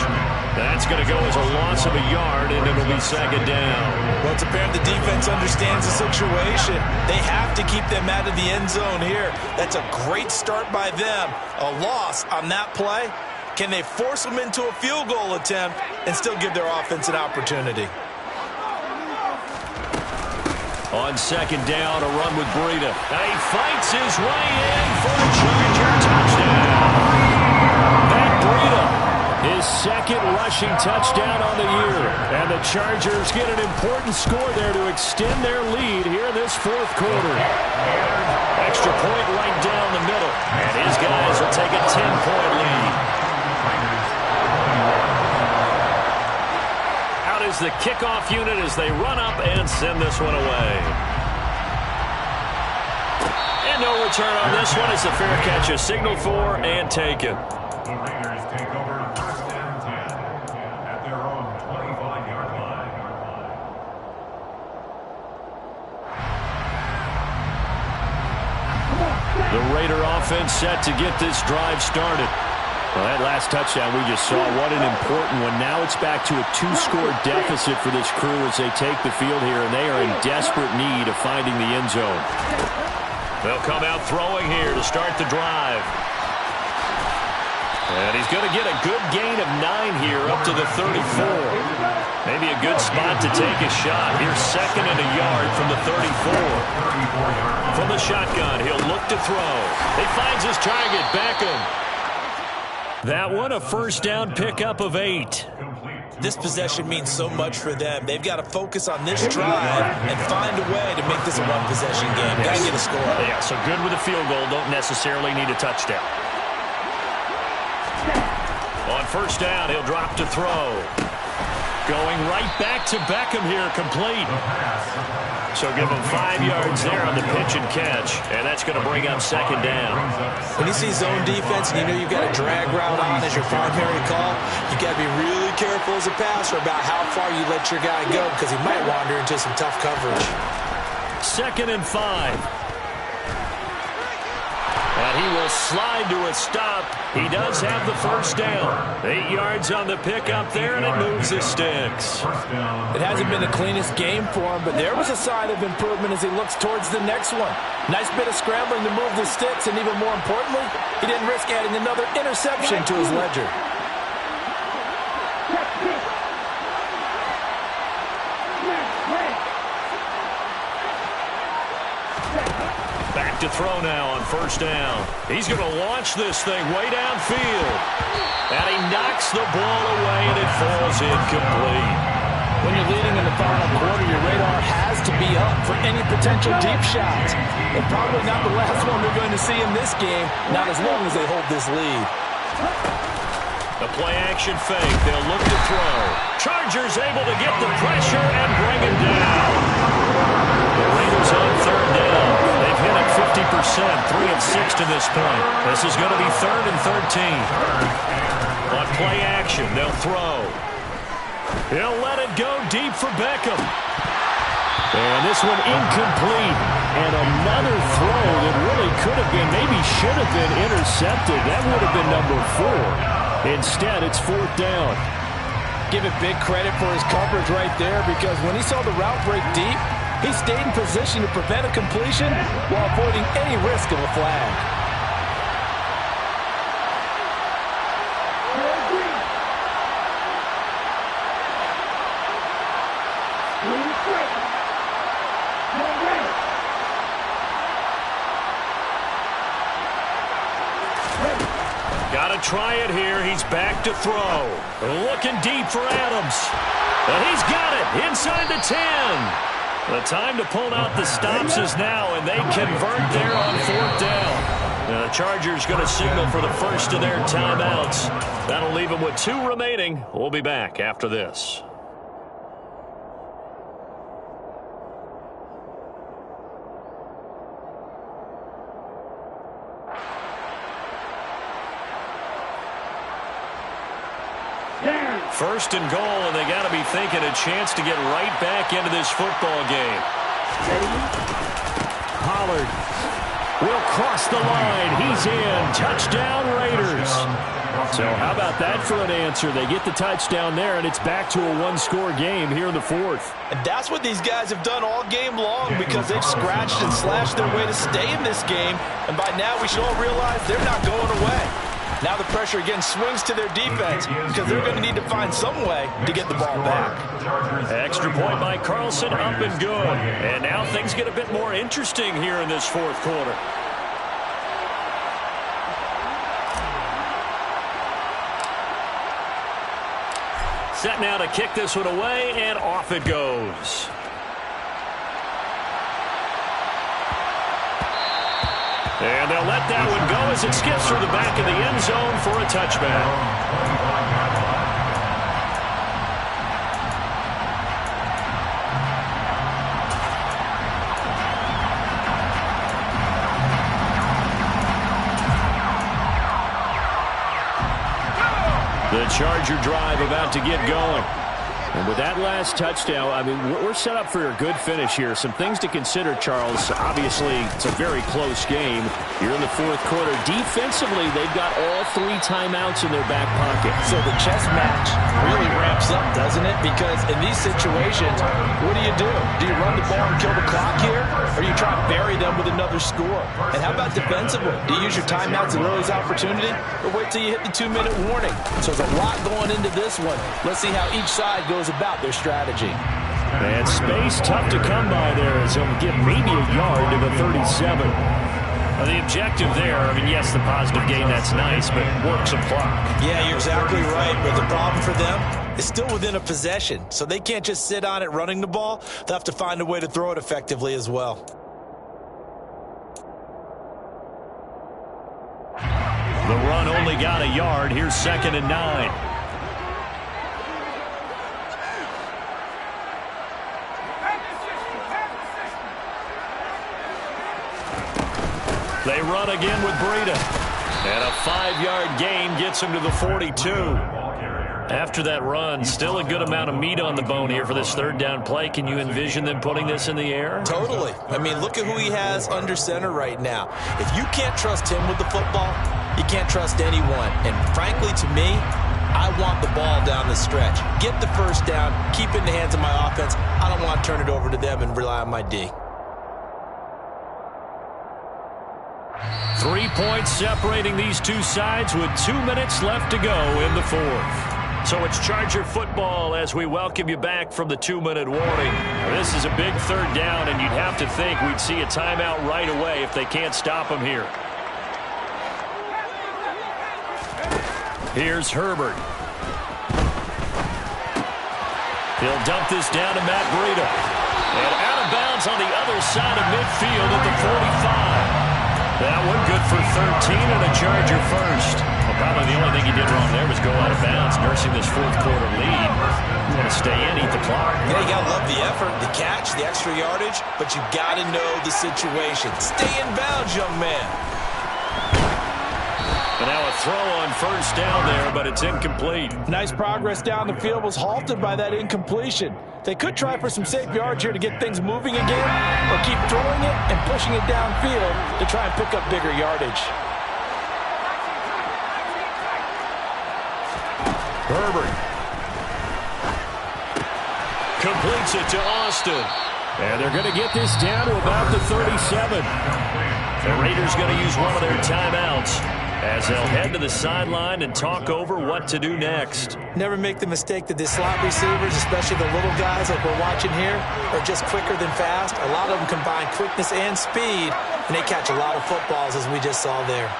That's going to go as a loss of a yard, and it'll be 2nd down. Well, it's apparent the defense understands the situation. They have to keep them out of the end zone here. That's a great start by them. A loss on that play. Can they force them into a field goal attempt and still give their offense an opportunity? On 2nd down, a run with Breida. He fights his way in for a Charger touchdown. Matt Breida, his 2nd rushing touchdown on the year. And the Chargers get an important score there to extend their lead here in this 4th quarter. Extra point right down the middle. And his guys will take a 10-point lead. Out is the kickoff unit as they run up and send this one away. And no return on this one as the fair catch is signaled for and taken. The Raiders take over 1st and 10 at their own 25-yard line. The Raider offense set to get this drive started. Well, that last touchdown we just saw, what an important one. Now it's back to a 2-score deficit for this crew as they take the field here, and they are in desperate need of finding the end zone. They'll come out throwing here to start the drive. And he's going to get a good gain of 9 here up to the 34. Maybe a good spot to take a shot. Here's 2nd and a yard from the 34. From the shotgun, he'll look to throw. He finds his target, Beckham. That one, a first down pickup of 8. This possession means so much for them. They've got to focus on this drive and find a way to make this a one-possession game. Got to get a score. Yeah, so good with a field goal. Don't necessarily need a touchdown. On first down, he'll drop to throw. Going right back to Beckham here, complete. So give him 5 yards there on the pitch and catch, and that's going to bring up 2nd down. When you see zone defense and you know you've got a drag route on as your primary call, you got to be really careful as a passer about how far you let your guy go because he might wander into some tough coverage. 2nd and 5. And he will slide to a stop. He does have the first down. 8 yards on the pickup there, and it moves the sticks. It hasn't been the cleanest game for him, but there was a sign of improvement as he looks towards the next one. Nice bit of scrambling to move the sticks, and even more importantly, he didn't risk adding another interception to his ledger. Back to throw now on first down. He's going to launch this thing way downfield. And he knocks the ball away, and it falls incomplete. When you're leading in the final quarter, your radar has to be up for any potential deep shots. And probably not the last one we're going to see in this game, not as long as they hold this lead. The play-action fake. They'll look to throw. Chargers able to get the pressure and bring him down. The Raiders on 3rd down. They've hit it 50%, 3 of 6 to this point. This is going to be 3rd and 13. On play action, they'll throw. He'll let it go deep for Beckham. And this one incomplete. And another throw that really could have been, maybe should have been intercepted. That would have been number 4. Instead, it's 4th down. Give it big credit for his coverage right there because when he saw the route break deep, he stayed in position to prevent a completion while avoiding any risk of a flag. Got to try it here. He's back to throw. Looking deep for Adams. And he's got it inside the 10. The time to pull out the stops is now, and they convert there on 4th down. Now the Chargers going to signal for the first of their timeouts. That'll leave them with 2 remaining. We'll be back after this. First and goal, and they got to be thinking a chance to get right back into this football game. Pollard will cross the line. He's in. Touchdown, Raiders. So how about that for an answer? They get the touchdown there, and it's back to a 1-score game here in the 4th. And that's what these guys have done all game long because they've scratched and slashed their way to stay in this game. And by now, we should all realize they're not going away. Now the pressure again swings to their defense because they're going to need to find some way to get the ball back. Extra point by Carlson, up and good. And now things get a bit more interesting here in this 4th quarter. Set now to kick this one away, and off it goes. And they'll let that one go as it skips through the back of the end zone for a touchback. The Charger drive about to get going. And with that last touchdown, I mean, we're set up for a good finish here. Some things to consider, Charles. Obviously, it's a very close game. You're in the fourth quarter. Defensively, they've got all 3 timeouts in their back pocket. So the chess match really ramps up, doesn't it? Because in these situations, what do? Do you run the ball and kill the clock here? Or do you try to bury them with another score? And how about defensively? Do you use your timeouts at earliest opportunity? Or wait till you hit the 2-minute warning? So there's a lot going into this one. Let's see how each side goes about their strategy. And space tough to come by there as he'll get maybe a yard to the 37. Well, the objective there, I mean, yes, the positive gain, that's nice, but work some clock. Yeah, you're exactly right. But the problem for them is still within a possession. So they can't just sit on it running the ball. They'll have to find a way to throw it effectively as well. The run only got a yard. Here's 2nd and 9. They run again with Breida. And a 5-yard gain gets him to the 42. After that run, still a good amount of meat on the bone here for this 3rd down play. Can you envision them putting this in the air? Totally. I mean, look at who he has under center right now. If you can't trust him with the football, you can't trust anyone. And frankly, to me, I want the ball down the stretch. Get the first down, keep it in the hands of my offense. I don't want to turn it over to them and rely on my D. 3 points separating these two sides with 2 minutes left to go in the 4th. So it's Charger football as we welcome you back from the 2-minute warning. This is a big 3rd down, and you'd have to think we'd see a timeout right away if they can't stop him here. Here's Herbert. He'll dump this down to Matt Breida. And out of bounds on the other side of midfield at the 45. That one good for 13 and a Charger first. Well, probably the only thing he did wrong there was go out of bounds, nursing this 4th quarter lead. You want to stay in, eat the clock. Yeah, you got to love the effort, the catch, the extra yardage, but you got to know the situation. Stay in bounds, young man. And now a throw on 1st down there, but it's incomplete. Nice progress down the field was halted by that incompletion. They could try for some safe yards here to get things moving again, or keep throwing it and pushing it downfield to try and pick up bigger yardage. Herbert completes it to Austin. And they're going to get this down to about the 37. The Raiders going to use one of their timeouts as they'll head to the sideline and talk over what to do next. Never make the mistake that the slot receivers, especially the little guys like we're watching here, are just quicker than fast. A lot of them combine quickness and speed, and they catch a lot of footballs, as we just saw there.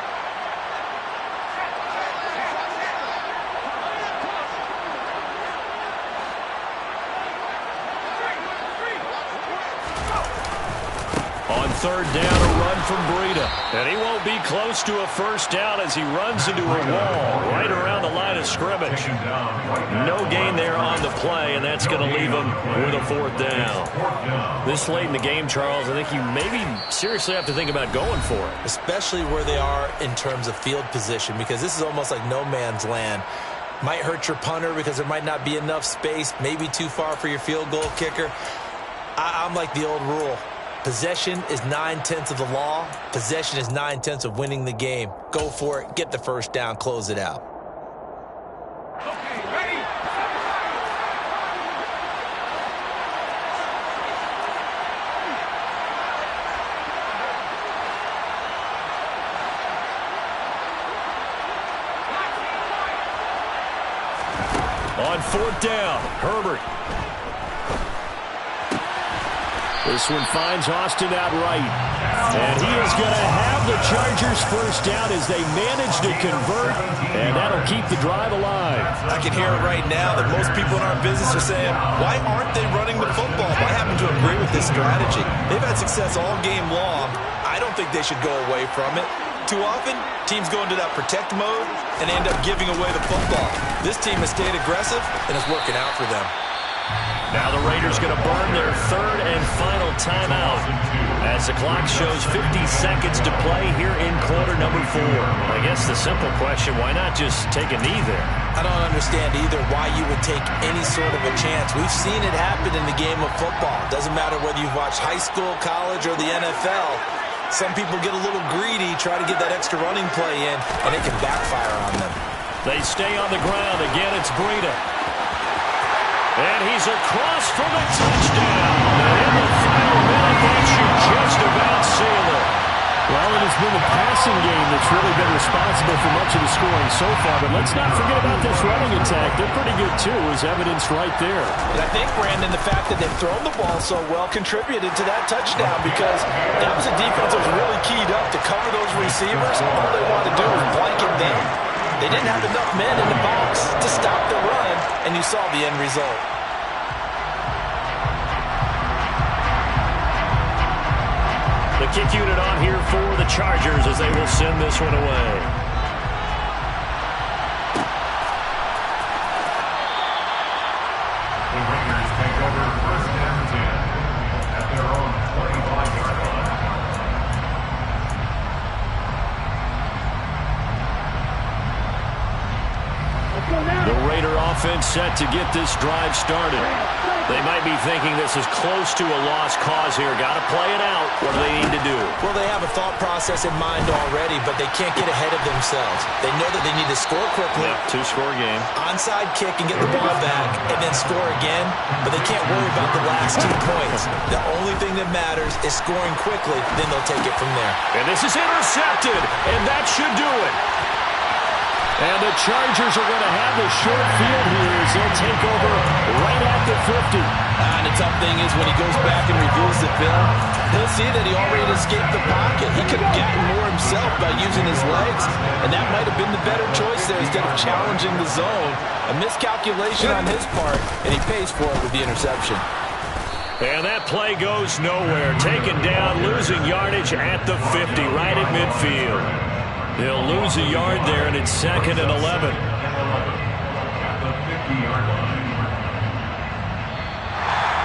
On 3rd down, a run from Breida. And he won't be close to a 1st down as he runs into a wall right around the line of scrimmage. No gain there on the play, and that's going to leave him with a 4th down. This late in the game, Charles, I think you maybe seriously have to think about going for it. Especially where they are in terms of field position, because this is almost like no man's land. Might hurt your punter because there might not be enough space, maybe too far for your field goal kicker. I'm like the old rule. Possession is 9/10 of the law. Possession is 9/10 of winning the game. Go for it. Get the 1st down. Close it out. Okay, ready? On 4th down, Herbert. This one finds Austin outright. And he is going to have the Chargers 1st down as they manage to convert, and that'll keep the drive alive. I can hear it right now that most people in our business are saying, why aren't they running the football? I happen to agree with this strategy. They've had success all game long. I don't think they should go away from it. Too often, teams go into that protect mode and end up giving away the football. This team has stayed aggressive, and it's working out for them. Now the Raiders going to burn their third and final timeout as the clock shows 50 seconds to play here in quarter number 4. I guess the simple question, why not just take a knee there? I don't understand either why you would take any sort of a chance. We've seen it happen in the game of football. Doesn't matter whether you've watched high school, college, or the NFL. Some people get a little greedy, try to get that extra running play in, and it can backfire on them. They stay on the ground. Again, it's Breida. And he's across for the touchdown. And in the final minute, that should just about seal it. Well, it has been the passing game that's really been responsible for much of the scoring so far. But let's not forget about this running attack. They're pretty good, too, as evidenced right there. And I think, Brandon, the fact that they've thrown the ball so well contributed to that touchdown because that was a defense that was really keyed up to cover those receivers. All they wanted to do was blanket them. They didn't have enough men in the box to stop the run, and you saw the end result. The kick unit on here for the Chargers as they will send this one away. The Raiders take over first and 10 at their own 25-yard line. The Raider offense set to get this drive started. They might be thinking this is close to a lost cause here. Got to play it out. What do they need to do? Well, they have a thought process in mind already, but they can't get ahead of themselves. They know that they need to score quickly. Yep, two-score game. Onside kick and get the ball back, and then score again, but they can't worry about the last 2 points. The only thing that matters is scoring quickly, then they'll take it from there. And this is intercepted, and that should do it. And the Chargers are going to have the short field here as they'll take over right at the 50. And the tough thing is when he goes back and reviews the film, he'll see that he already escaped the pocket. He could have gotten more himself by using his legs, and that might have been the better choice there instead of challenging the zone. A miscalculation on his part, and he pays for it with the interception. And that play goes nowhere. Taken down, losing yardage at the 50, right at midfield. They'll lose a yard there, and it's 2nd and 11. At the 50-yard line.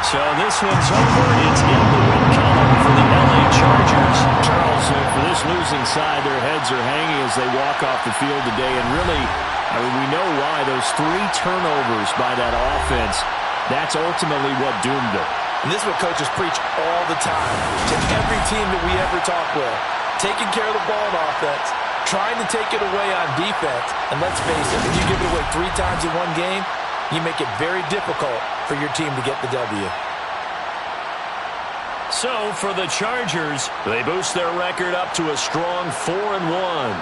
So this one's over. It's in the win column for the LA Chargers. Charles, for this losing side, their heads are hanging as they walk off the field today. And really, I mean, we know why. Those 3 turnovers by that offense, that's ultimately what doomed them. And this is what coaches preach all the time to every team that we ever talk with. Taking care of the ball on offense, trying to take it away on defense. And let's face it, when you give it away 3 times in one game, you make it very difficult for your team to get the W. So for the Chargers, they boost their record up to a strong 4-1.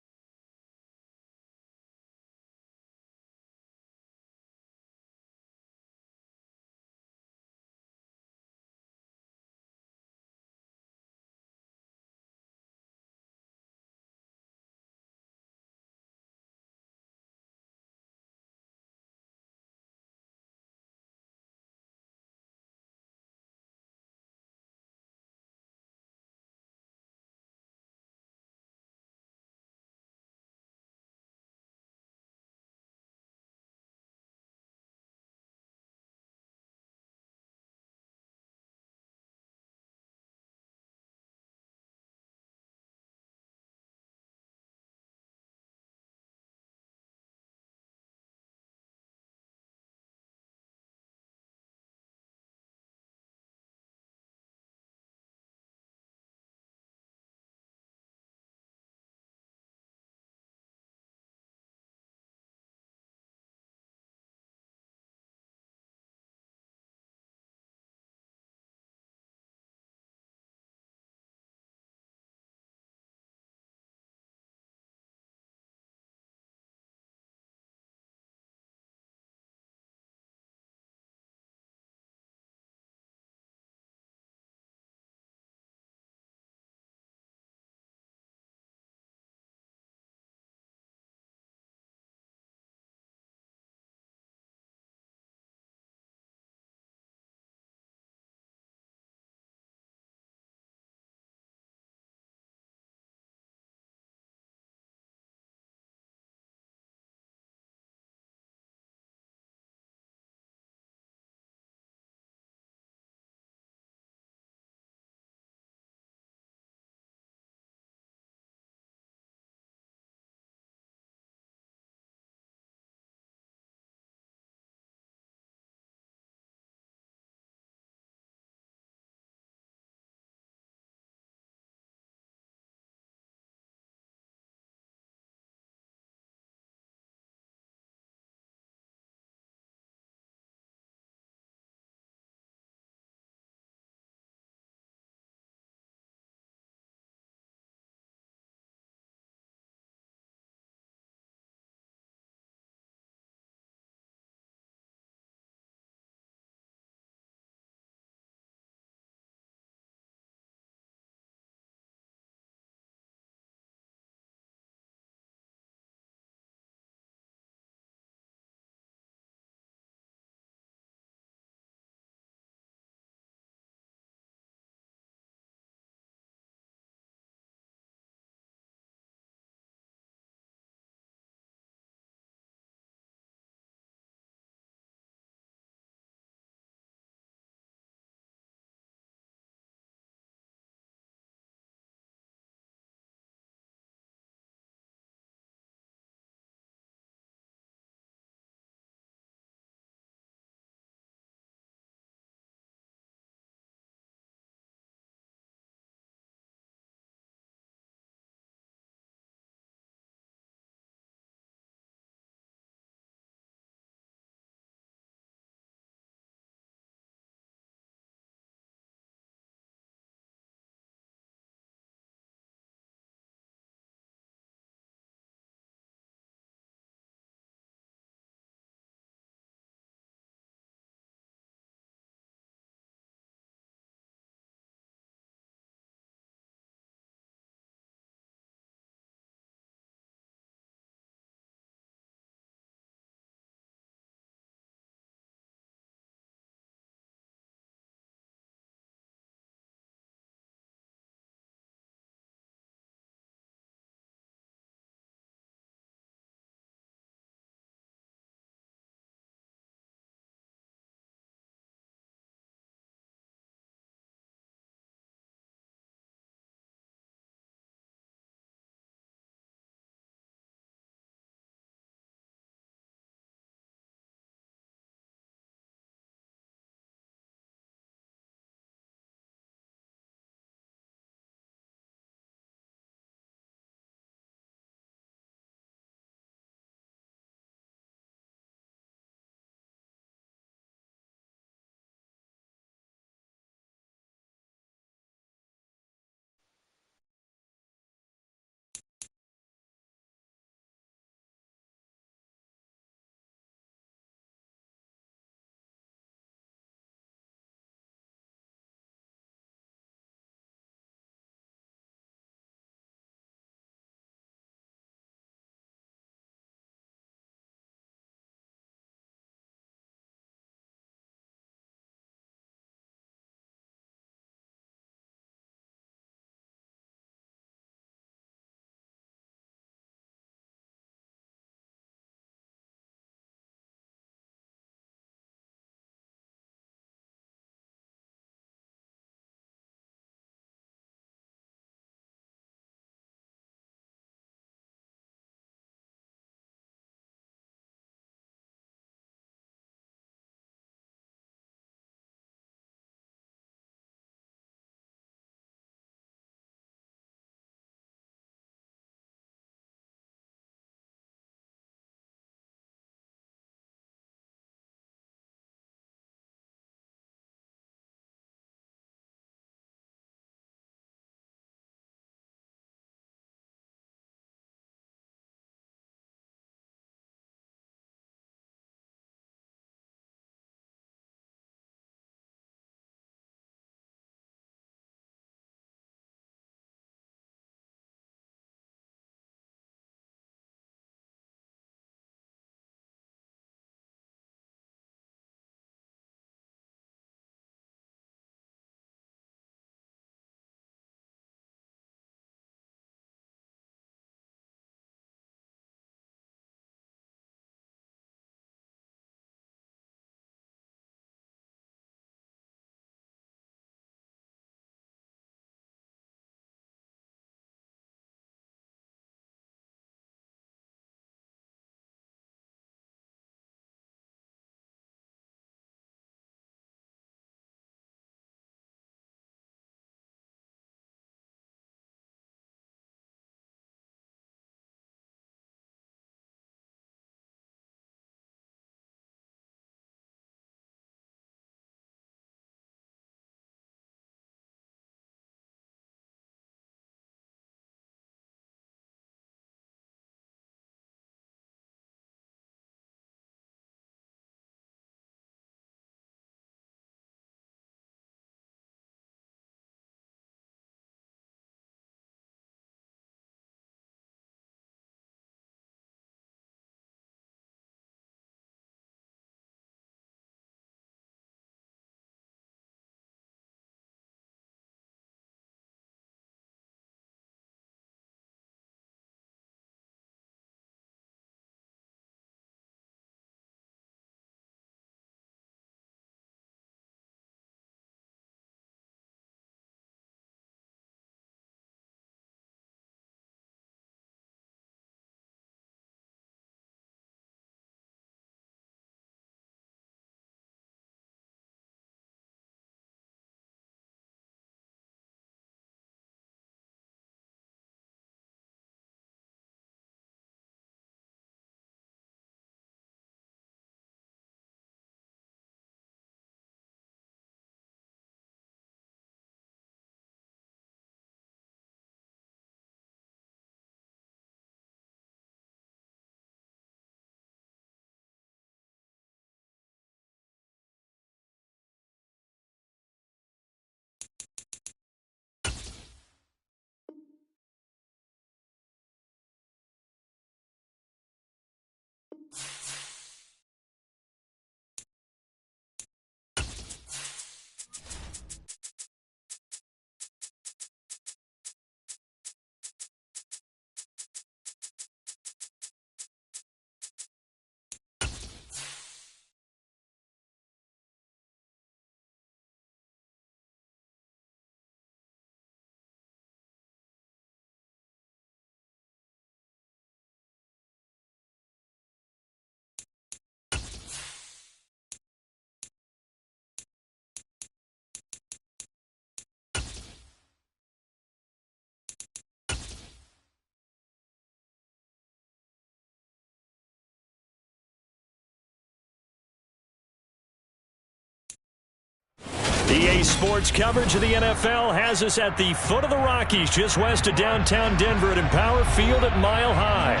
EA Sports coverage of the NFL has us at the foot of the Rockies, just west of downtown Denver at Empower Field at Mile High.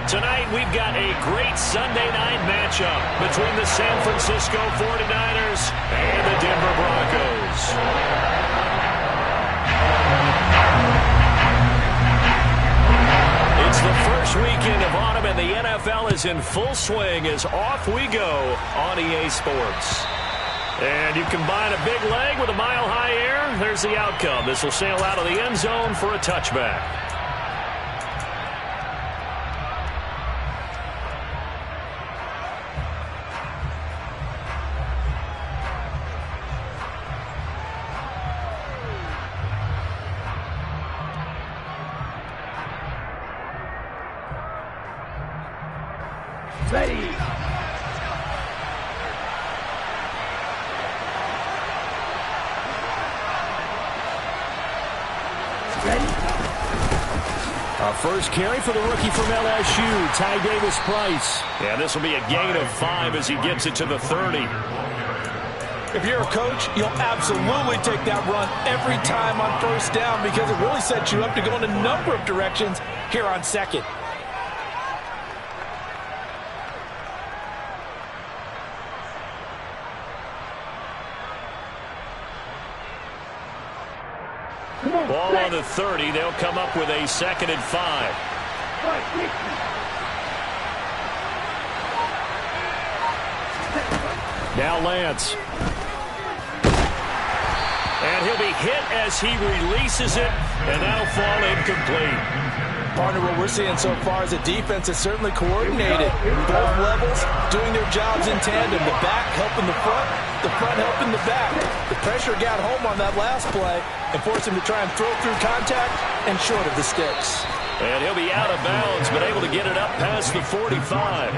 Tonight, we've got a great Sunday night matchup between the San Francisco 49ers and the Denver Broncos. It's the first weekend of autumn, and the NFL is in full swing as off we go on EA Sports. And you combine a big leg with a mile-high air, there's the outcome. This will sail out of the end zone for a touchback. Ready. Our first carry for the rookie from LSU, Ty Davis-Price. Yeah, this will be a gain of 5 as he gets it to the 30. If you're a coach, you'll absolutely take that run every time on first down because it really sets you up to go in a number of directions here on second. Ball on the 30. They'll come up with a 2nd and 5. Now Lance. And he'll be hit as he releases it, and that'll fall incomplete. Partner, what we're seeing so far is a defense that's certainly coordinated. Both levels doing their jobs in tandem. The back helping the front helping the back. The pressure got home on that last play and forced him to try and throw through contact and short of the sticks. And he'll be out of bounds, but able to get it up past the 45.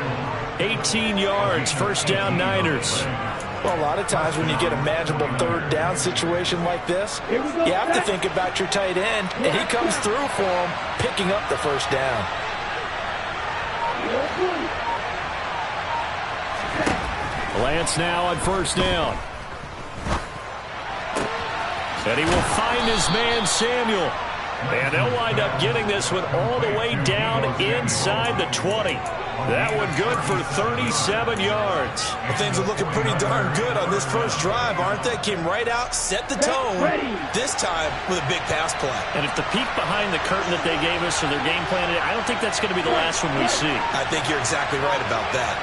18 yards, first down Niners. Well, a lot of times when you get a manageable third down situation like this, you have to think about your tight end, and he comes through for him, picking up the first down. Lance now on first down. And he will find his man, Samuel. And they'll wind up getting this one all the way down inside the 20. That one good for 37 yards. Well, things are looking pretty darn good on this first drive, aren't they? Came right out, set the tone, this time with a big pass play. And if the peek behind the curtain that they gave us or their game plan, I don't think that's going to be the last one we see. I think you're exactly right about that.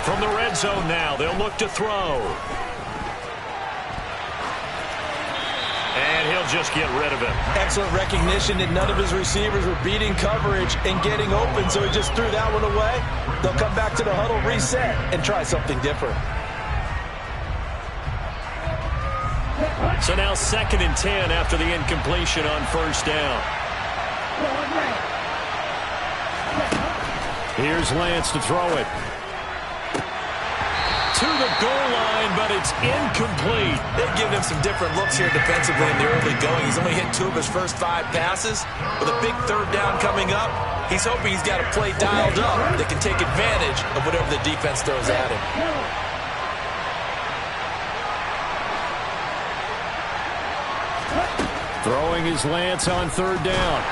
From the red zone now, they'll look to throw. And he'll just get rid of it. Excellent recognition that none of his receivers were beating coverage and getting open, so he just threw that one away. They'll come back to the huddle, reset, and try something different. So now 2nd and 10 after the incompletion on first down. Here's Lance to throw it. To the goal line, but it's incomplete. They've given him some different looks here defensively in the early going. He's only hit 2 of his first 5 passes. With a big third down coming up, he's hoping he's got a play dialed up that can take advantage of whatever the defense throws at him. Throwing his Lance on third down.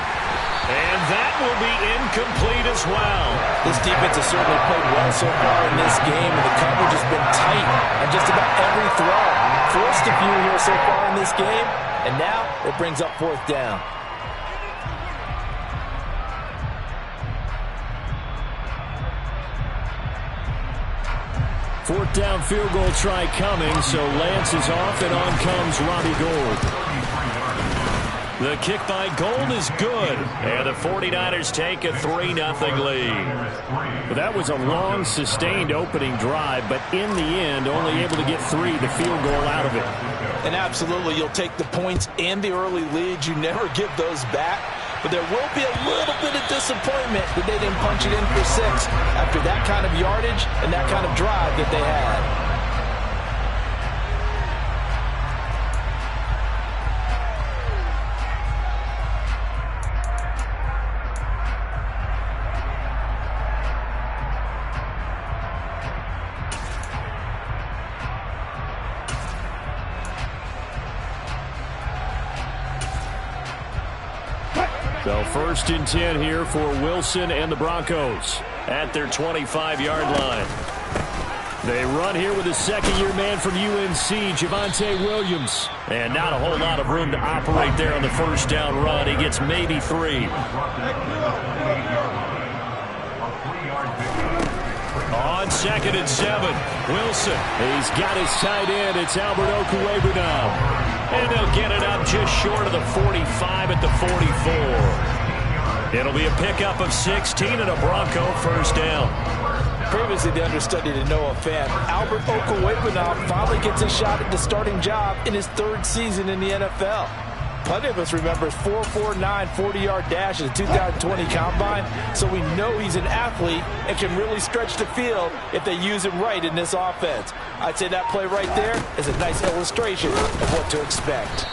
And that will be incomplete as well. This defense has certainly played well so far in this game, and the coverage has been tight on just about every throw. Forced a few here so far in this game, and now it brings up 4th down. Fourth down field goal try coming, so Lance is off, and on comes Robbie Gould. The kick by Gould is good, and the 49ers take a 3-0 lead. Well, that was a long, sustained opening drive, but in the end, only able to get 3, the field goal out of it. And absolutely, you'll take the points and the early leads. You never give those back, but there will be a little bit of disappointment that they didn't punch it in for 6 after that kind of yardage and that kind of drive that they had. So 1st and 10 here for Wilson and the Broncos at their 25-yard line. They run here with a second-year man from UNC, Javonte Williams. And not a whole lot of room to operate there on the first down run. He gets maybe 3. On 2nd and 7, Wilson. He's got his tight end. It's Albert Okwuegbunam now. And they'll get it up just short of the 45 at the 44. It'll be a pickup of 16 and a Bronco first down. Previously the understudy to Noah Fant, Albert Okwuegbunam finally gets a shot at the starting job in his 3rd season in the NFL. Plenty of us remember his 4.49 40-yard dash at the 2020 Combine, so we know he's an athlete and can really stretch the field if they use him right in this offense. I'd say that play right there is a nice illustration of what to expect.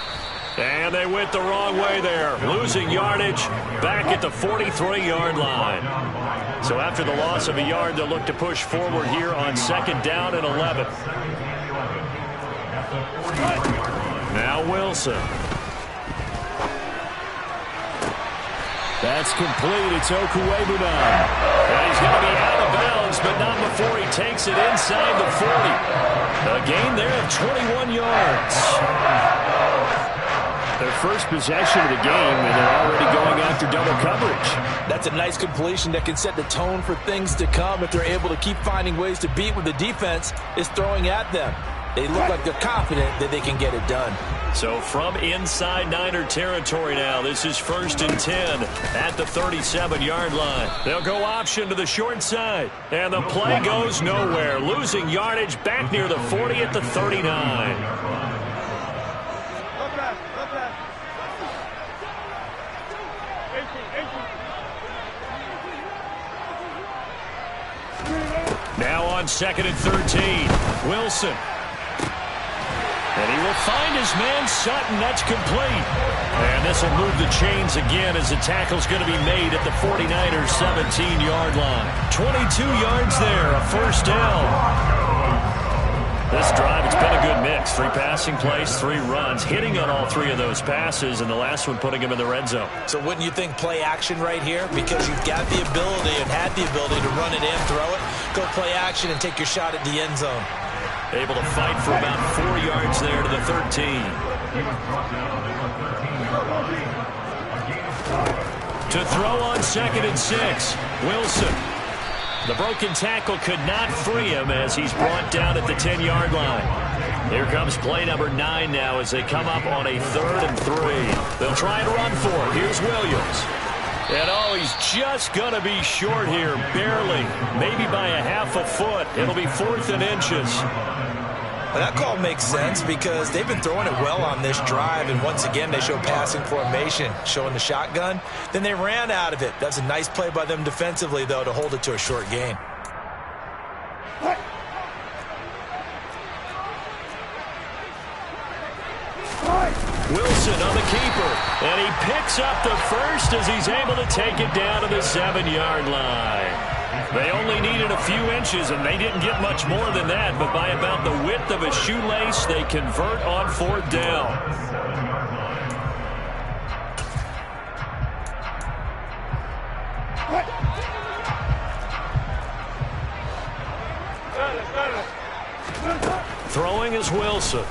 And they went the wrong way there, losing yardage back at the 43-yard line. So after the loss of a yard, they'll look to push forward here on 2nd down and 11. Now Wilson. That's complete. It's Okwuegbunam. And he's going to be out of bounds, but not before he takes it inside the 40. A gain there of 21 yards. Their first possession of the game, and they're already going after double coverage. That's a nice completion that can set the tone for things to come if they're able to keep finding ways to beat what the defense is throwing at them. They look like they're confident that they can get it done. So from inside Niner territory now, this is 1st and 10 at the 37-yard line. They'll go option to the short side, and the play goes nowhere. Losing yardage back near the 40 at the 39. Now on 2nd and 13, Wilson. And he will find his man Sutton. That's complete. And this will move the chains again as the tackle's going to be made at the 49ers 17-yard line. 22 yards there, a first down. This drive, it's been a good mix. 3 passing plays, 3 runs, hitting on all 3 of those passes, and the last one putting him in the red zone. So wouldn't you think play action right here? Because you've got the ability and had the ability to run it in, throw it, go play action, and take your shot at the end zone. Able to fight for about 4 yards there to the 13. To throw on 2nd and 6, Wilson. The broken tackle could not free him as he's brought down at the 10-yard line. Here comes play number 9 now as they come up on a 3rd and 3. They'll try and run for it. Here's Williams. And oh, he's just going to be short here, barely, maybe by a half a foot. It'll be 4th and inches. Well, that call makes sense because they've been throwing it well on this drive, and once again they show passing formation, showing the shotgun. Then they ran out of it. That's a nice play by them defensively, though, to hold it to a short gain. Wilson on the keeper, and he picks up the first as he's able to take it down to the 7-yard line. They only needed a few inches, and they didn't get much more than that, but by about the width of a shoelace, they convert on 4th down. Throwing is Wilson.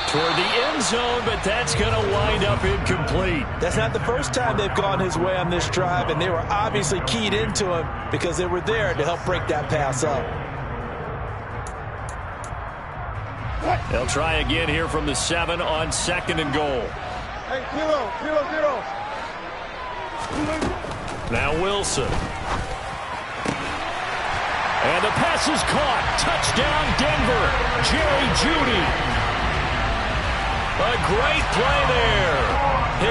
Toward the end zone, but that's going to wind up incomplete. That's not the first time they've gone his way on this drive, and they were obviously keyed into him because they were there to help break that pass up. They'll try again here from the 7 on 2nd and goal. Hey, zero. Now Wilson. And the pass is caught. Touchdown, Denver. Jerry Jeudy. A great play there.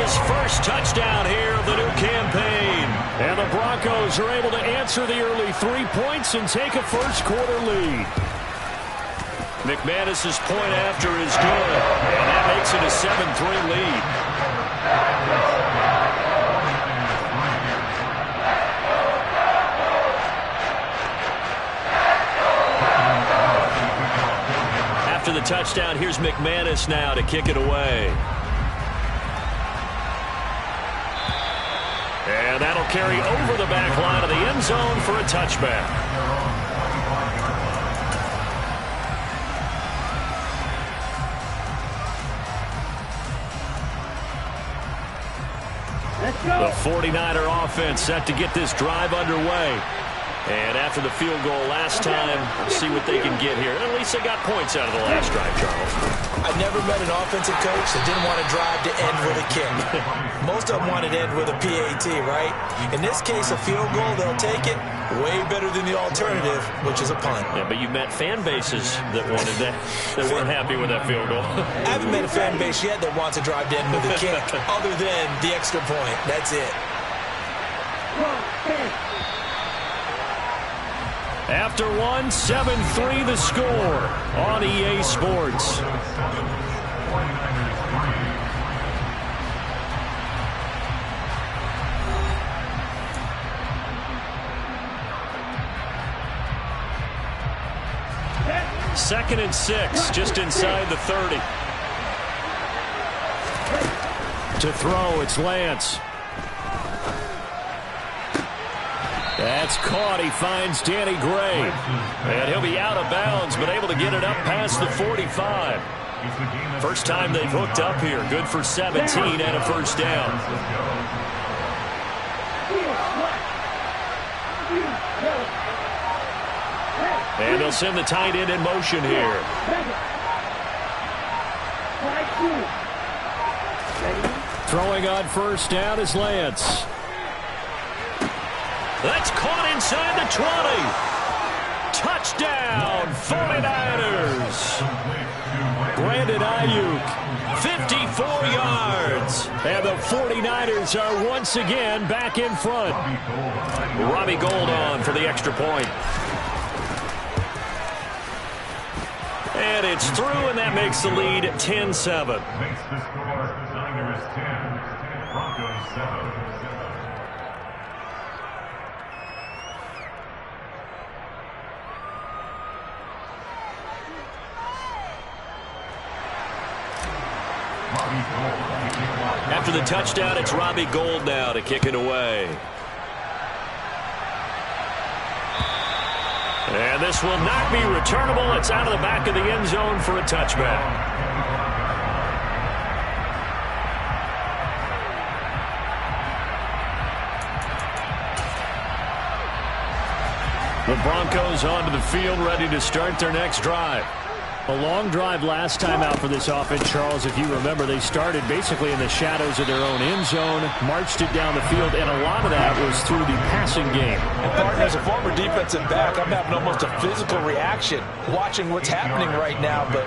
His first touchdown here of the new campaign. And the Broncos are able to answer the early 3 points and take a first-quarter lead. McManus's point after is good, and that makes it a 7-3 lead. After the touchdown, here's McManus now to kick it away. And that'll carry over the back line of the end zone for a touchback. The 49er offense set to get this drive underway. And after the field goal last time, let's see what they can get here. At least they got points out of the last drive, Charles. I never met an offensive coach that didn't want to drive to end with a kick. Most of them wanted to end with a PAT, right? In this case, a field goal, they'll take it. Way better than the alternative, which is a punt. Yeah, but you met fan bases that wanted that, that weren't happy with that field goal. I haven't met a fan base yet that wants to drive to end with a kick, other than the extra point. That's it. After one, 7-3 the score on EA Sports. Second and 6, just inside the 30. To throw, it's Lance. That's caught. He finds Danny Gray. And he'll be out of bounds, but able to get it up past the 45. First time they've hooked up here. Good for 17 and a first down. And they'll send the tight end in motion here. Throwing on first down is Lance. That's caught inside the 20. Touchdown, 49ers. Brandon Ayuk, 54 yards. And the 49ers are once again back in front. Robbie Gould on for the extra point. And it's through, and that makes the lead 10-7. Makes the score Niners 10, Broncos 7. After the touchdown, it's Robbie Gould now to kick it away. And this will not be returnable. It's out of the back of the end zone for a touchback. The Broncos onto the field, ready to start their next drive. A long drive last time out for this offense, Charles. If you remember, they started basically in the shadows of their own end zone, marched it down the field, and a lot of that was through the passing game. And partner, as a former defensive back, I'm having almost a physical reaction watching what's happening right now. But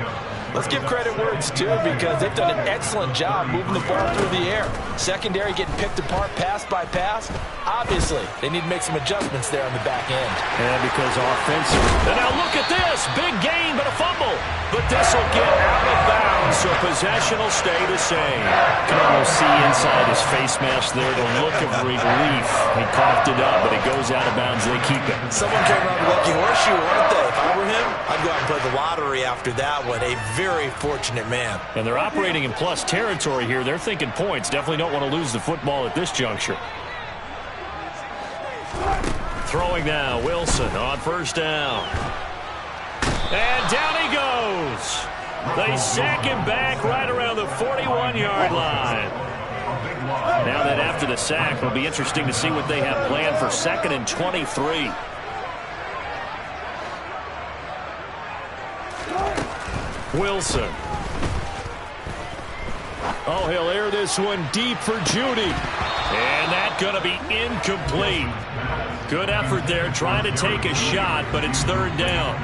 let's give credit where it's due, because they've done an excellent job moving the ball through the air. Secondary getting picked apart pass by pass. Obviously, they need to make some adjustments there on the back end. And because offensive. And now look at this. Big gain, but a fumble. But this will get out of bounds, so possession will stay the same. You can almost see inside his face mask there the look of relief. He coughed it up, but it goes out of bounds. They keep it. Someone came around with Lucky Horseshoe, weren't they? If I were him, I'd go out and play the lottery after that one. A very fortunate man. And they're operating in plus territory here. They're thinking points. Definitely don't want to lose the football at this juncture. Throwing now, Wilson on first down. And down he goes. They sack him back right around the 41-yard line. Now that after the sack, it'll be interesting to see what they have planned for 2nd and 23. Wilson. Oh, he'll air this one deep for Judy. And that's going to be incomplete. Good effort there, trying to take a shot, but it's 3rd down.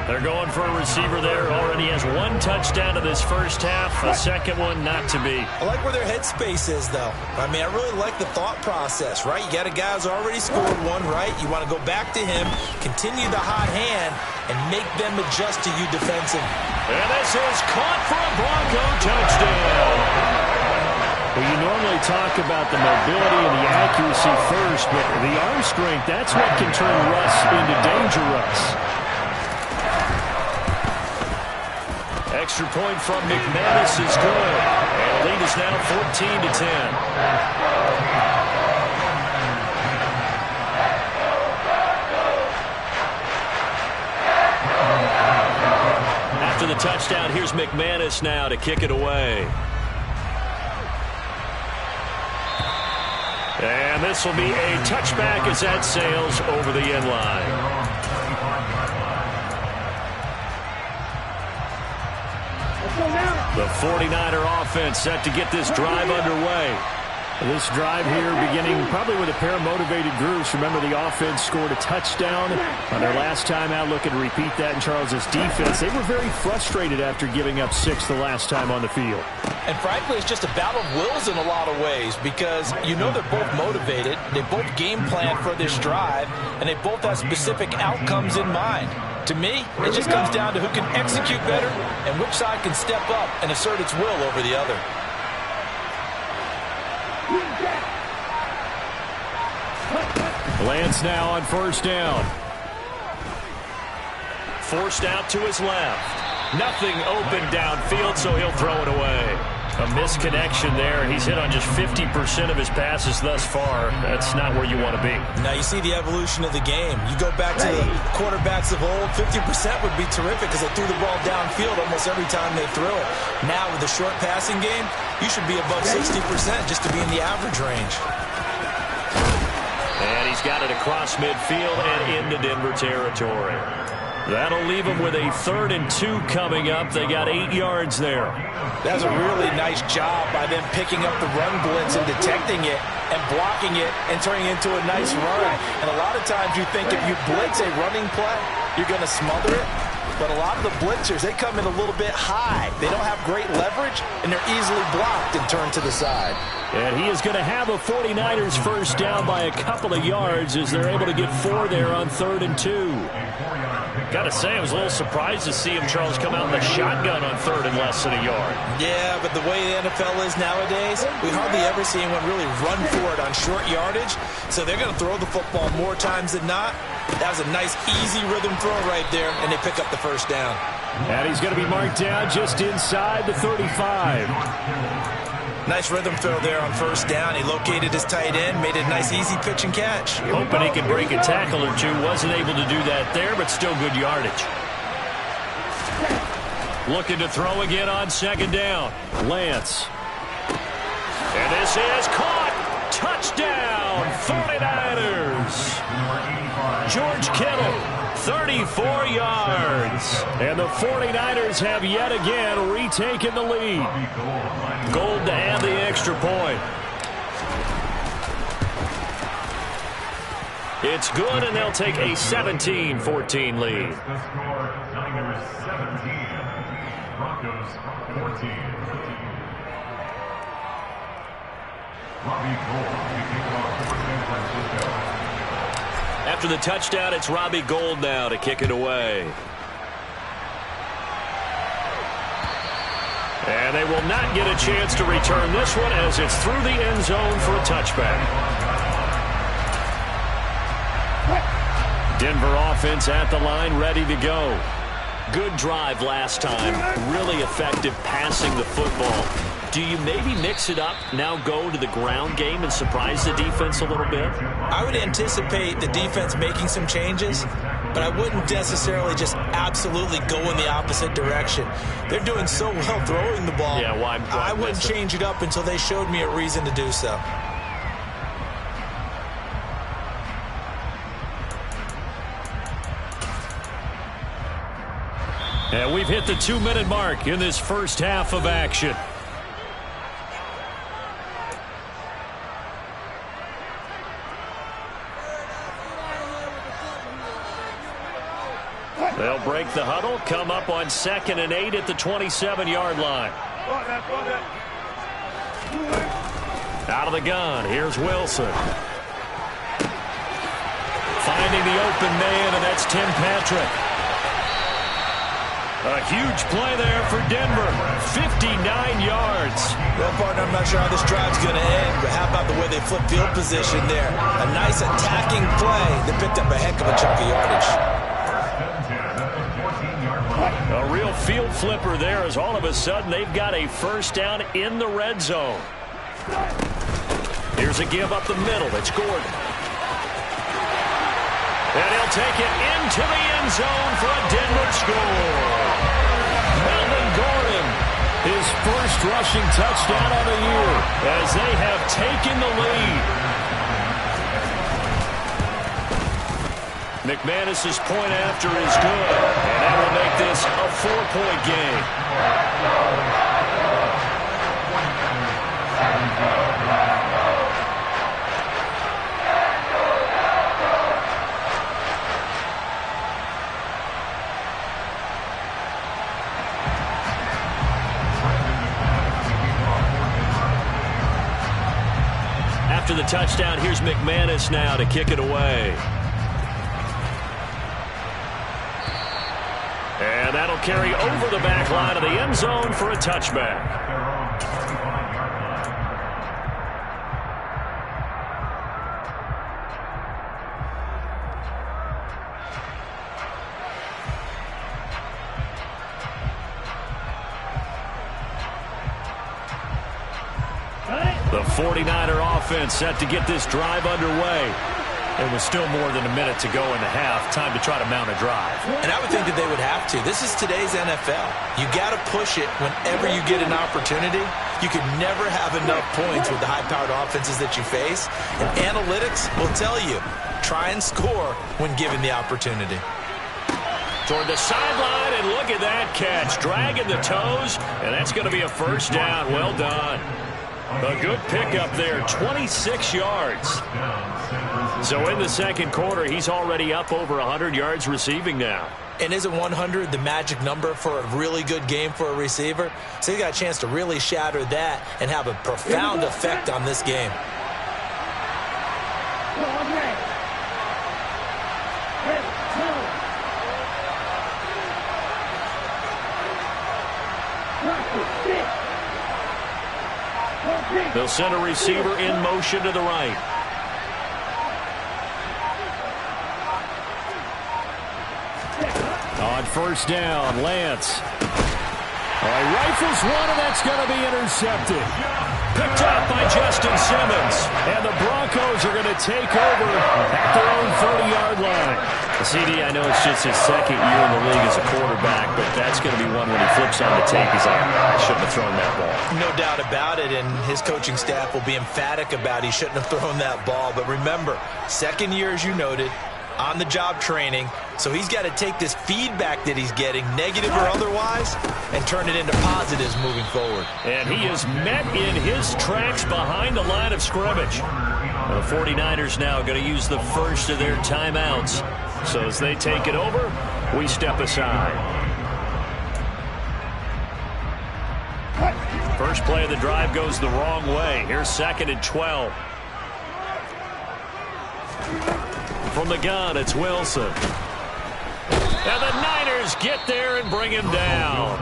They're going for a receiver there. Already has 1 touchdown in this first half. A second one not to be. I like where their headspace is, though. I mean, I really like the thought process, right? You got a guy who's already scored one, right? You want to go back to him, continue the hot hand, and make them adjust to you defensively. And this is caught for a Bronco touchdown. Well, you normally talk about the mobility and the accuracy first, but the arm strength, that's what can turn Russ into danger Russ. Extra point from McManus is good. And the lead is now 14-10. the touchdown, here's McManus now to kick it away. And this will be a touchback as that sails over the end line. The 49er offense set to get this drive underway. This drive here beginning probably with a pair of motivated groups. Remember, the offense scored a touchdown on their last time out. Looking to repeat that in Charles's defense. They were very frustrated after giving up 6 the last time on the field. And frankly, it's just a battle of wills in a lot of ways because you know they're both motivated. They both game plan for this drive, and they both have specific outcomes in mind. To me, it just comes down to who can execute better and which side can step up and assert its will over the other. Lance now on first down. Forced out to his left. Nothing open downfield, so he'll throw it away. A misconnection there. He's hit on just 50% of his passes thus far. That's not where you want to be. Now you see the evolution of the game. You go back to the quarterbacks of old, 50% would be terrific because they threw the ball downfield almost every time they threw it. Now with the short passing game, you should be above 60% just to be in the average range. And he's got it across midfield and into Denver territory. That'll leave them with a 3rd and 2 coming up. They got 8 yards there. That's a really nice job by them picking up the run blitz and detecting it and blocking it and turning it into a nice run. And a lot of times you think if you blitz a running play, you're going to smother it. But a lot of the blitzers, they come in a little bit high. They don't have great leverage, and they're easily blocked and turned to the side. And he is going to have a 49ers first down by a couple of yards as they're able to get 4 there on 3rd and 2. Got to say, I was a little surprised to see him, Charles, come out in the shotgun on 3rd and less than a yard. Yeah, but the way the NFL is nowadays, we hardly ever see anyone really run for it on short yardage. So they're going to throw the football more times than not. That was a nice, easy rhythm throw right there, and they pick up the first down. And he's going to be marked down just inside the 35. Nice rhythm throw there on first down. He located his tight end, made a nice, easy pitch and catch. Hoping he could break a tackle or two. Wasn't able to do that there, but still good yardage. Looking to throw again on 2nd down. Lance. And this is caught. Touchdown, 49ers. George Kittle, 34 yards. And the 49ers have yet again retaken the lead. Gold to add the extra point. It's good, and they'll take a 17-14 lead. The score, Niners 17, Broncos 14. Robbie Gould, the kickoff for San Francisco. After the touchdown, it's Robbie Gould now to kick it away. And they will not get a chance to return this one as it's through the end zone for a touchback. Denver offense at the line, ready to go. Good drive last time. Really effective passing the football. Do you maybe mix it up, now go to the ground game and surprise the defense a little bit? I would anticipate the defense making some changes, but I wouldn't necessarily just absolutely go in the opposite direction. They're doing so well throwing the ball. Yeah, why I wouldn't change it up until they showed me a reason to do so. And we've hit the 2-minute mark in this first half of action. They'll break the huddle, come up on 2nd and 8 at the 27-yard line. Out of the gun, here's Wilson. Finding the open man, and that's Tim Patrick. A huge play there for Denver, 59 yards. Well, partner, I'm not sure how this drive's going to end, but how about the way they flip field position there? A nice attacking play that picked up a heck of a chunk of yardage. A real field flipper there as all of a sudden they've got a first down in the red zone. Here's a give up the middle. It's Gordon. And he'll take it into the end zone for a Denver score. His first rushing touchdown of the year as they have taken the lead. McManus's point after is good, and that will make this a 4-point game. After the touchdown, here's McManus now to kick it away. And that'll carry over the back line of the end zone for a touchback. The 49er offense set to get this drive underway. It was still more than a minute to go in the half. Time to try to mount a drive. And I would think that they would have to. This is today's NFL. You got to push it whenever you get an opportunity. You can never have enough points with the high-powered offenses that you face. And analytics will tell you, try and score when given the opportunity. Toward the sideline, and look at that catch. Dragging the toes, and that's going to be a first down. Well done. A good pickup there, 26 yards. So in the second quarter, he's already up over 100 yards receiving now. And isn't 100 the magic number for a really good game for a receiver? So he got a chance to really shatter that and have a profound effect on this game. They'll send a receiver in motion to the right. On first down, Lance. All right, rifles one, and that's going to be intercepted. Picked up by Justin Simmons. And the Broncos are going to take over at their own 30-yard line. CD, I know it's just his second year in the league as a quarterback, but that's going to be one when he flips on the tape. He's like, I shouldn't have thrown that ball. No doubt about it, and his coaching staff will be emphatic about he shouldn't have thrown that ball. But remember, second year, as you noted, on-the-job training. So he's got to take this feedback that he's getting, negative or otherwise, and turn it into positives moving forward. And he is met in his tracks behind the line of scrimmage. The 49ers now going to use the first of their timeouts. So as they take it over, we step aside. First play of the drive goes the wrong way. Here's 2nd and 12. From the gun, it's Wilson. And the Niners get there and bring him down.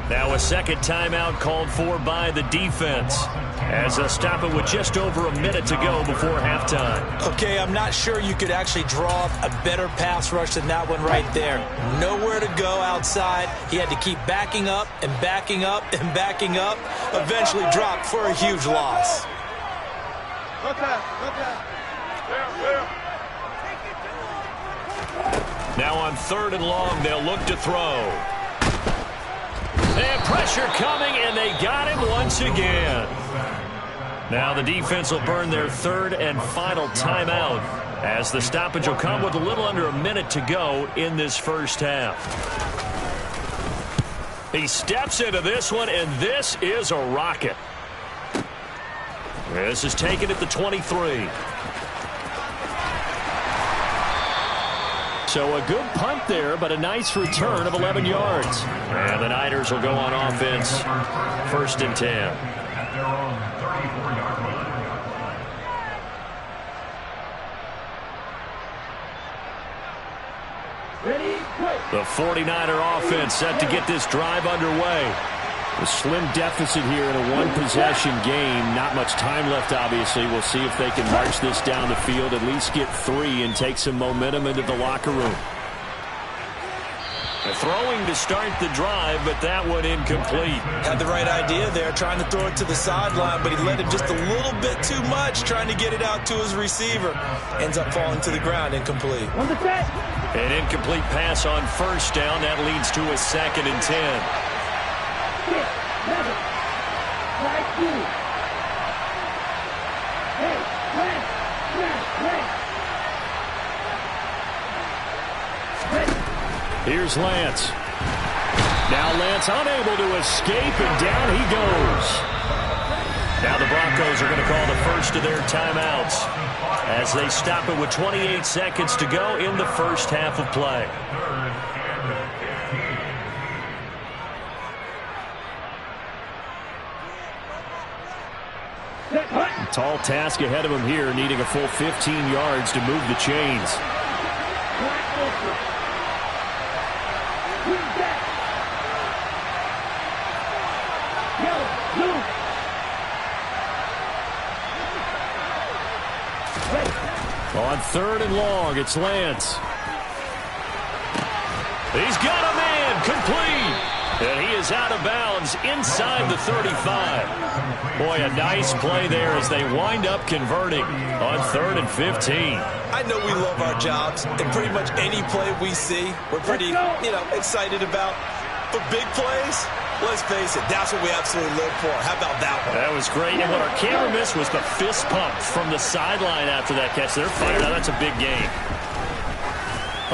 Now a second timeout called for by the defense, as they'll stop it with just over a minute to go before halftime. Okay, I'm not sure you could actually draw up a better pass rush than that one right there. Nowhere to go outside. He had to keep backing up and backing up and backing up. Eventually dropped for a huge loss. Now on 3rd and long, they'll look to throw. And pressure coming, and they got him once again. Now the defense will burn their 3rd and final timeout, as the stoppage will come with a little under a minute to go in this first half. He steps into this one, and this is a rocket. This is taken at the 23. So a good punt there, but a nice return of 11 yards. And the Niners will go on offense, 1st and 10. At their own 34-yard line. The 49er offense set to get this drive underway. A slim deficit here in a one-possession game. Not much time left, obviously. We'll see if they can march this down the field, at least get 3 and take some momentum into the locker room. Throwing to start the drive, but that one incomplete. Had the right idea there, trying to throw it to the sideline, but he let him just a little bit too much, trying to get it out to his receiver. Ends up falling to the ground, incomplete. An incomplete pass on first down. That leads to a 2nd and 10. Here's Lance. Now Lance unable to escape, and down he goes. Now the Broncos are going to call the first of their timeouts as they stop it with 28 seconds to go in the first half of play. Tall task ahead of him here, needing a full 15 yards to move the chains. On 3rd and long, it's Lance. He's got a man, complete. And he is out of bounds inside the 35. Boy, a nice play there as they wind up converting on 3rd and 15. I know we love our jobs, and pretty much any play we see, we're pretty, excited about. But big plays, let's face it, that's what we absolutely live for. How about that one? That was great. And what our camera missed was the fist pump from the sideline after that catch. They're fired out. That's a big game.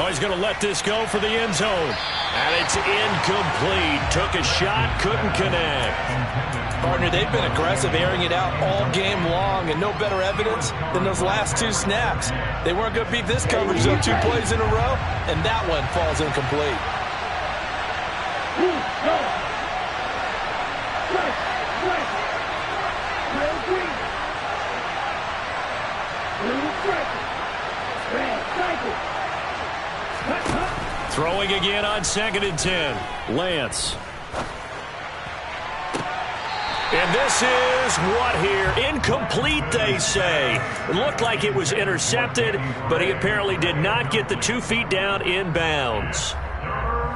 Oh, he's going to let this go for the end zone. And it's incomplete. Took a shot, couldn't connect. Partner, they've been aggressive, airing it out all game long, and no better evidence than those last 2 snaps. They weren't going to beat this coverage, though, 2 plays in a row, and that one falls incomplete. Throwing again on 2nd and 10. Lance. And this is what here? Incomplete, they say. It looked like it was intercepted, but he apparently did not get the 2 feet down in bounds.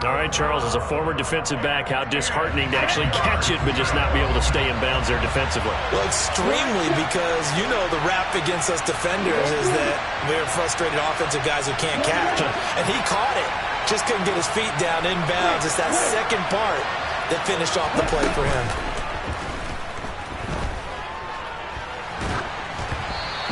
All right, Charles, as a former defensive back, how disheartening to actually catch it but just not be able to stay in bounds there defensively. Well, extremely, because the rap against us defenders is that we're frustrated offensive guys who can't catch. And he caught it. Just couldn't get his feet down in bounds. It's that second part that finished off the play for him.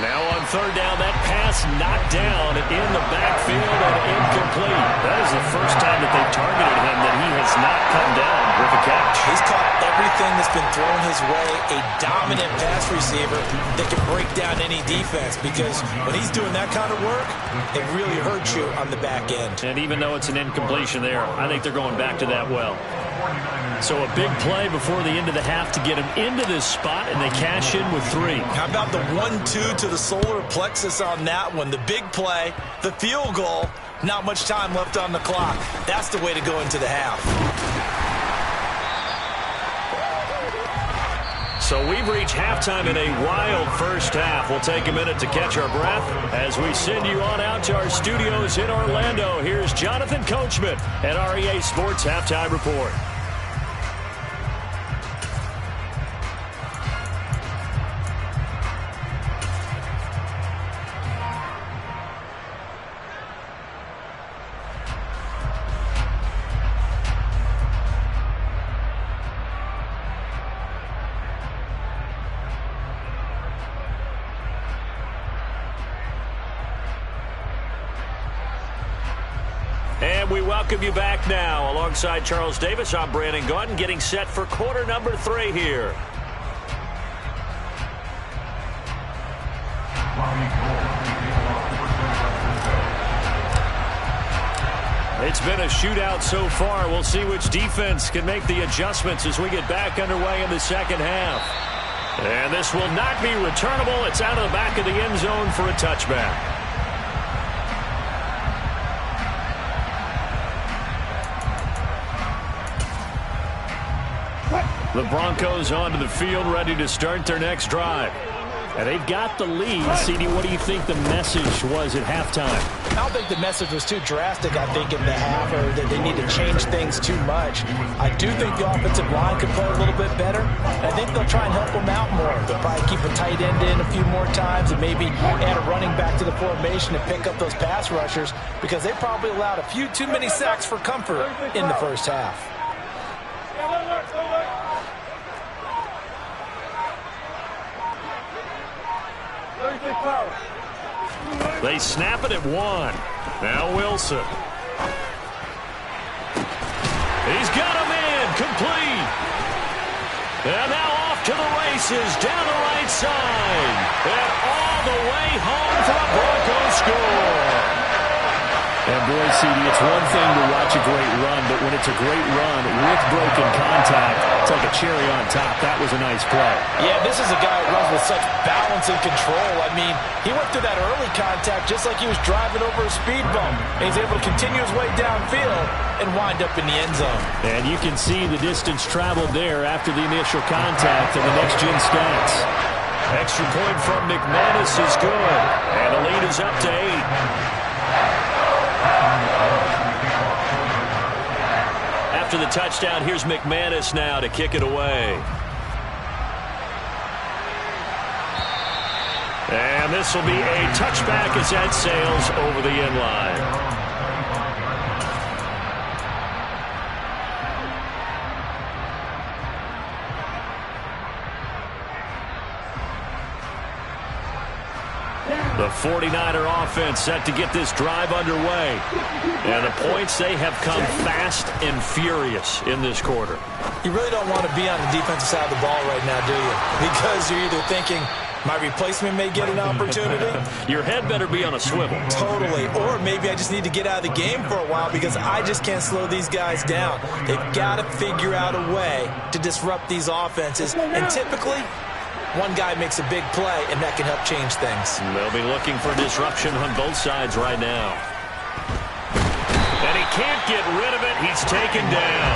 Now on 3rd down, that pass knocked down in the backfield and incomplete. That is the first time that they've targeted him that he has not come down with a catch. He's caught everything that's been thrown his way, a dominant pass receiver that can break down any defense, because when he's doing that kind of work, it really hurts you on the back end. And even though it's an incompletion there, I think they're going back to that well. So a big play before the end of the half to get him into this spot, and they cash in with 3. How about the 1-2 to the solar plexus on that one? The big play, the field goal, not much time left on the clock. That's the way to go into the half. So we've reached halftime in a wild first half. We'll take a minute to catch our breath as we send you on out to our studios in Orlando. Here's Jonathan Coachman at REA Sports Halftime Report. And we welcome you back now. Alongside Charles Davis, I'm Brandon Gaudin, getting set for quarter number 3 here. It's been a shootout so far. We'll see which defense can make the adjustments as we get back underway in the second half. And this will not be returnable. It's out of the back of the end zone for a touchback. The Broncos onto the field, ready to start their next drive. And they've got the lead. CD, what do you think the message was at halftime? I don't think the message was too drastic, I think, in the half, or that they need to change things too much. I do think the offensive line could play a little bit better. I think they'll try and help them out more. They'll probably keep a tight end in a few more times and maybe add a running back to the formation and pick up those pass rushers, because they probably allowed a few too many sacks for comfort in the first half. They snap it at 1. Now Wilson. He's got a man complete. And now off to the races down the right side. And all the way home for a Broncos score. And boy, CD, it's one thing to watch a great run, but when it's a great run with broken contact, it's like a cherry on top. That was a nice play. Yeah, this is a guy who runs with such balance and control. I mean, he went through that early contact just like he was driving over a speed bump. And he's able to continue his way downfield and wind up in the end zone. And you can see the distance traveled there after the initial contact in the next-gen stats. Extra point from McManus is good. And the lead is up to 8. After the touchdown, here's McManus now to kick it away. And this will be a touchback as that sails over the end line. The 49er offense set to get this drive underway. And the points, they have come fast and furious in this quarter. You really don't want to be on the defensive side of the ball right now, do you? Because you're either thinking, my replacement may get an opportunity. Your head better be on a swivel. Totally. Or maybe I just need to get out of the game for a while because I just can't slow these guys down. They've got to figure out a way to disrupt these offenses. And typically, one guy makes a big play, and that can help change things. They'll be looking for disruption on both sides right now. And he can't get rid of it. He's taken down.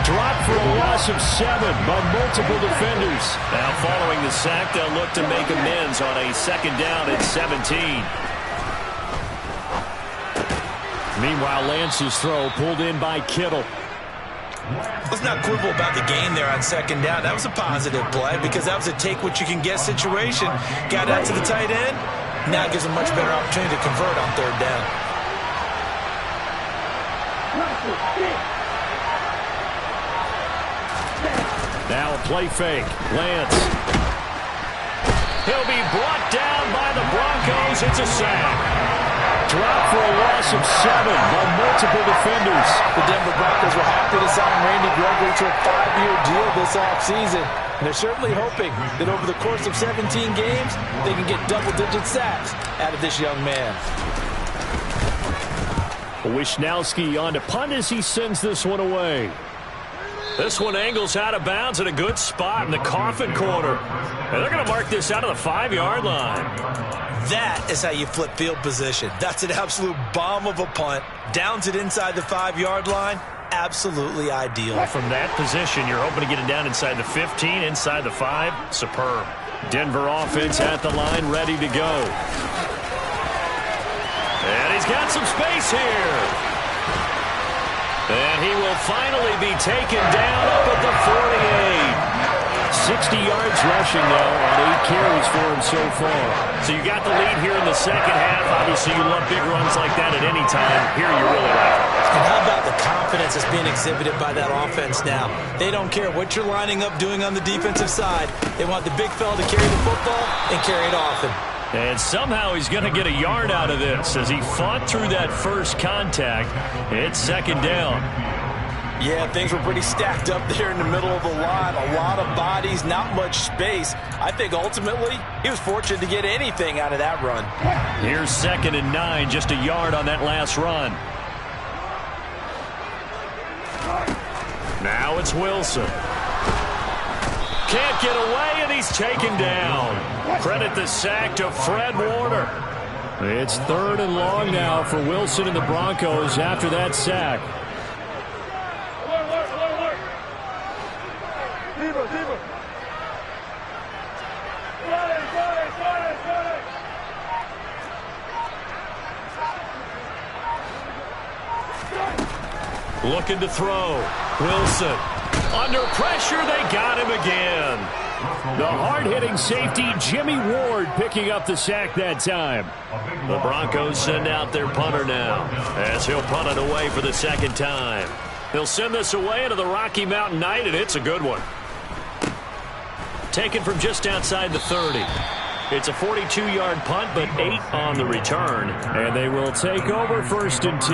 Dropped for a loss of 7 by multiple defenders. Now following the sack, they'll look to make amends on a second down at 17. Meanwhile, Lance's throw pulled in by Kittle. Let's not quibble about the gain there on second down. That was a positive play because that was a take-what-you-can-get situation. Got out to the tight end. Now it gives a much better opportunity to convert on third down. Now a play fake. Lance. He'll be brought down by the Broncos. It's a sack. Dropped for a loss of 7 by multiple defenders. The Denver Broncos were happy to sign Randy Gregory to a 5-year deal this offseason. And they're certainly hoping that over the course of 17 games, they can get double-digit sacks out of this young man. Wishnowski on to punt as he sends this one away. This one angles out of bounds in a good spot in the coffin corner. And they're going to mark this out of the 5-yard line. That is how you flip field position. That's an absolute bomb of a punt. Downs it inside the 5-yard line. Absolutely ideal. From that position, you're hoping to get it down inside the 15, inside the 5. Superb. Denver offense at the line, ready to go. And he's got some space here. And he will finally be taken down up at the 48. 60 yards rushing now on 8 carries for him so far. So you got the lead here in the second half. Obviously, you love big runs like that at any time. Here you really like it. And how about the confidence that's being exhibited by that offense now? They don't care what you're lining up doing on the defensive side. They want the big fella to carry the football and carry it often. And somehow he's going to get a yard out of this as he fought through that first contact. It's second down. Yeah, things were pretty stacked up there in the middle of the line. A lot of bodies, not much space. I think ultimately he was fortunate to get anything out of that run. Here's 2nd and 9, just a yard on that last run. Now it's Wilson. Can't get away, and he's taken down. Credit the sack to Fred Warner. It's 3rd and long now for Wilson and the Broncos after that sack. Looking to throw. Wilson. Under pressure, they got him again. The hard-hitting safety, Jimmy Ward, picking up the sack that time. The Broncos send out their punter now, as he'll punt it away for the second time. They'll send this away into the Rocky Mountain Night, and it's a good one. Taken from just outside the 30. It's a 42-yard punt, but 8 on the return. And they will take over 1st and 10.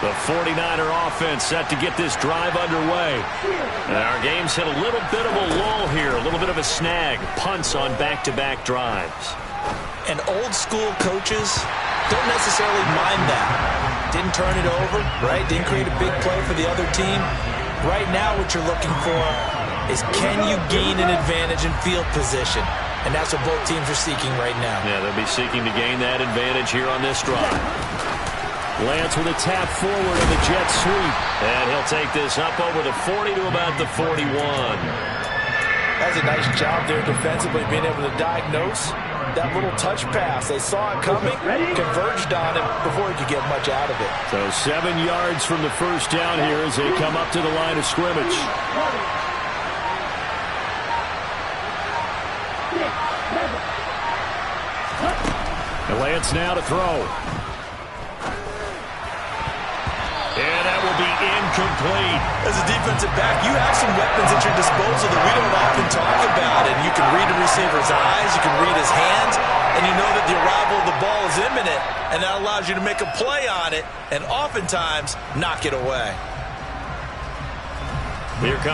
The 49er offense set to get this drive underway. And our game's hit a little bit of a lull here, a little bit of a snag. Punts on back-to-back drives. And old-school coaches don't necessarily mind that. Didn't turn it over, right? Didn't create a big play for the other team. Right now what you're looking for is can you gain an advantage in field position? And that's what both teams are seeking right now. Yeah, they'll be seeking to gain that advantage here on this drive. Lance with a tap forward on the jet sweep. And he'll take this up over the 40 to about the 41. That's a nice job there defensively, being able to diagnose that little touch pass. They saw it coming, converged on him before he could get much out of it. So 7 yards from the first down here as they come up to the line of scrimmage. And Lance now to throw. And that will be incomplete. As a defensive back, you have some weapons at your disposal that we don't often talk about. And you can read a receiver's eyes, you can read his hands, and you know that the arrival of the ball is imminent, and that allows you to make a play on it and oftentimes knock it away. Here comes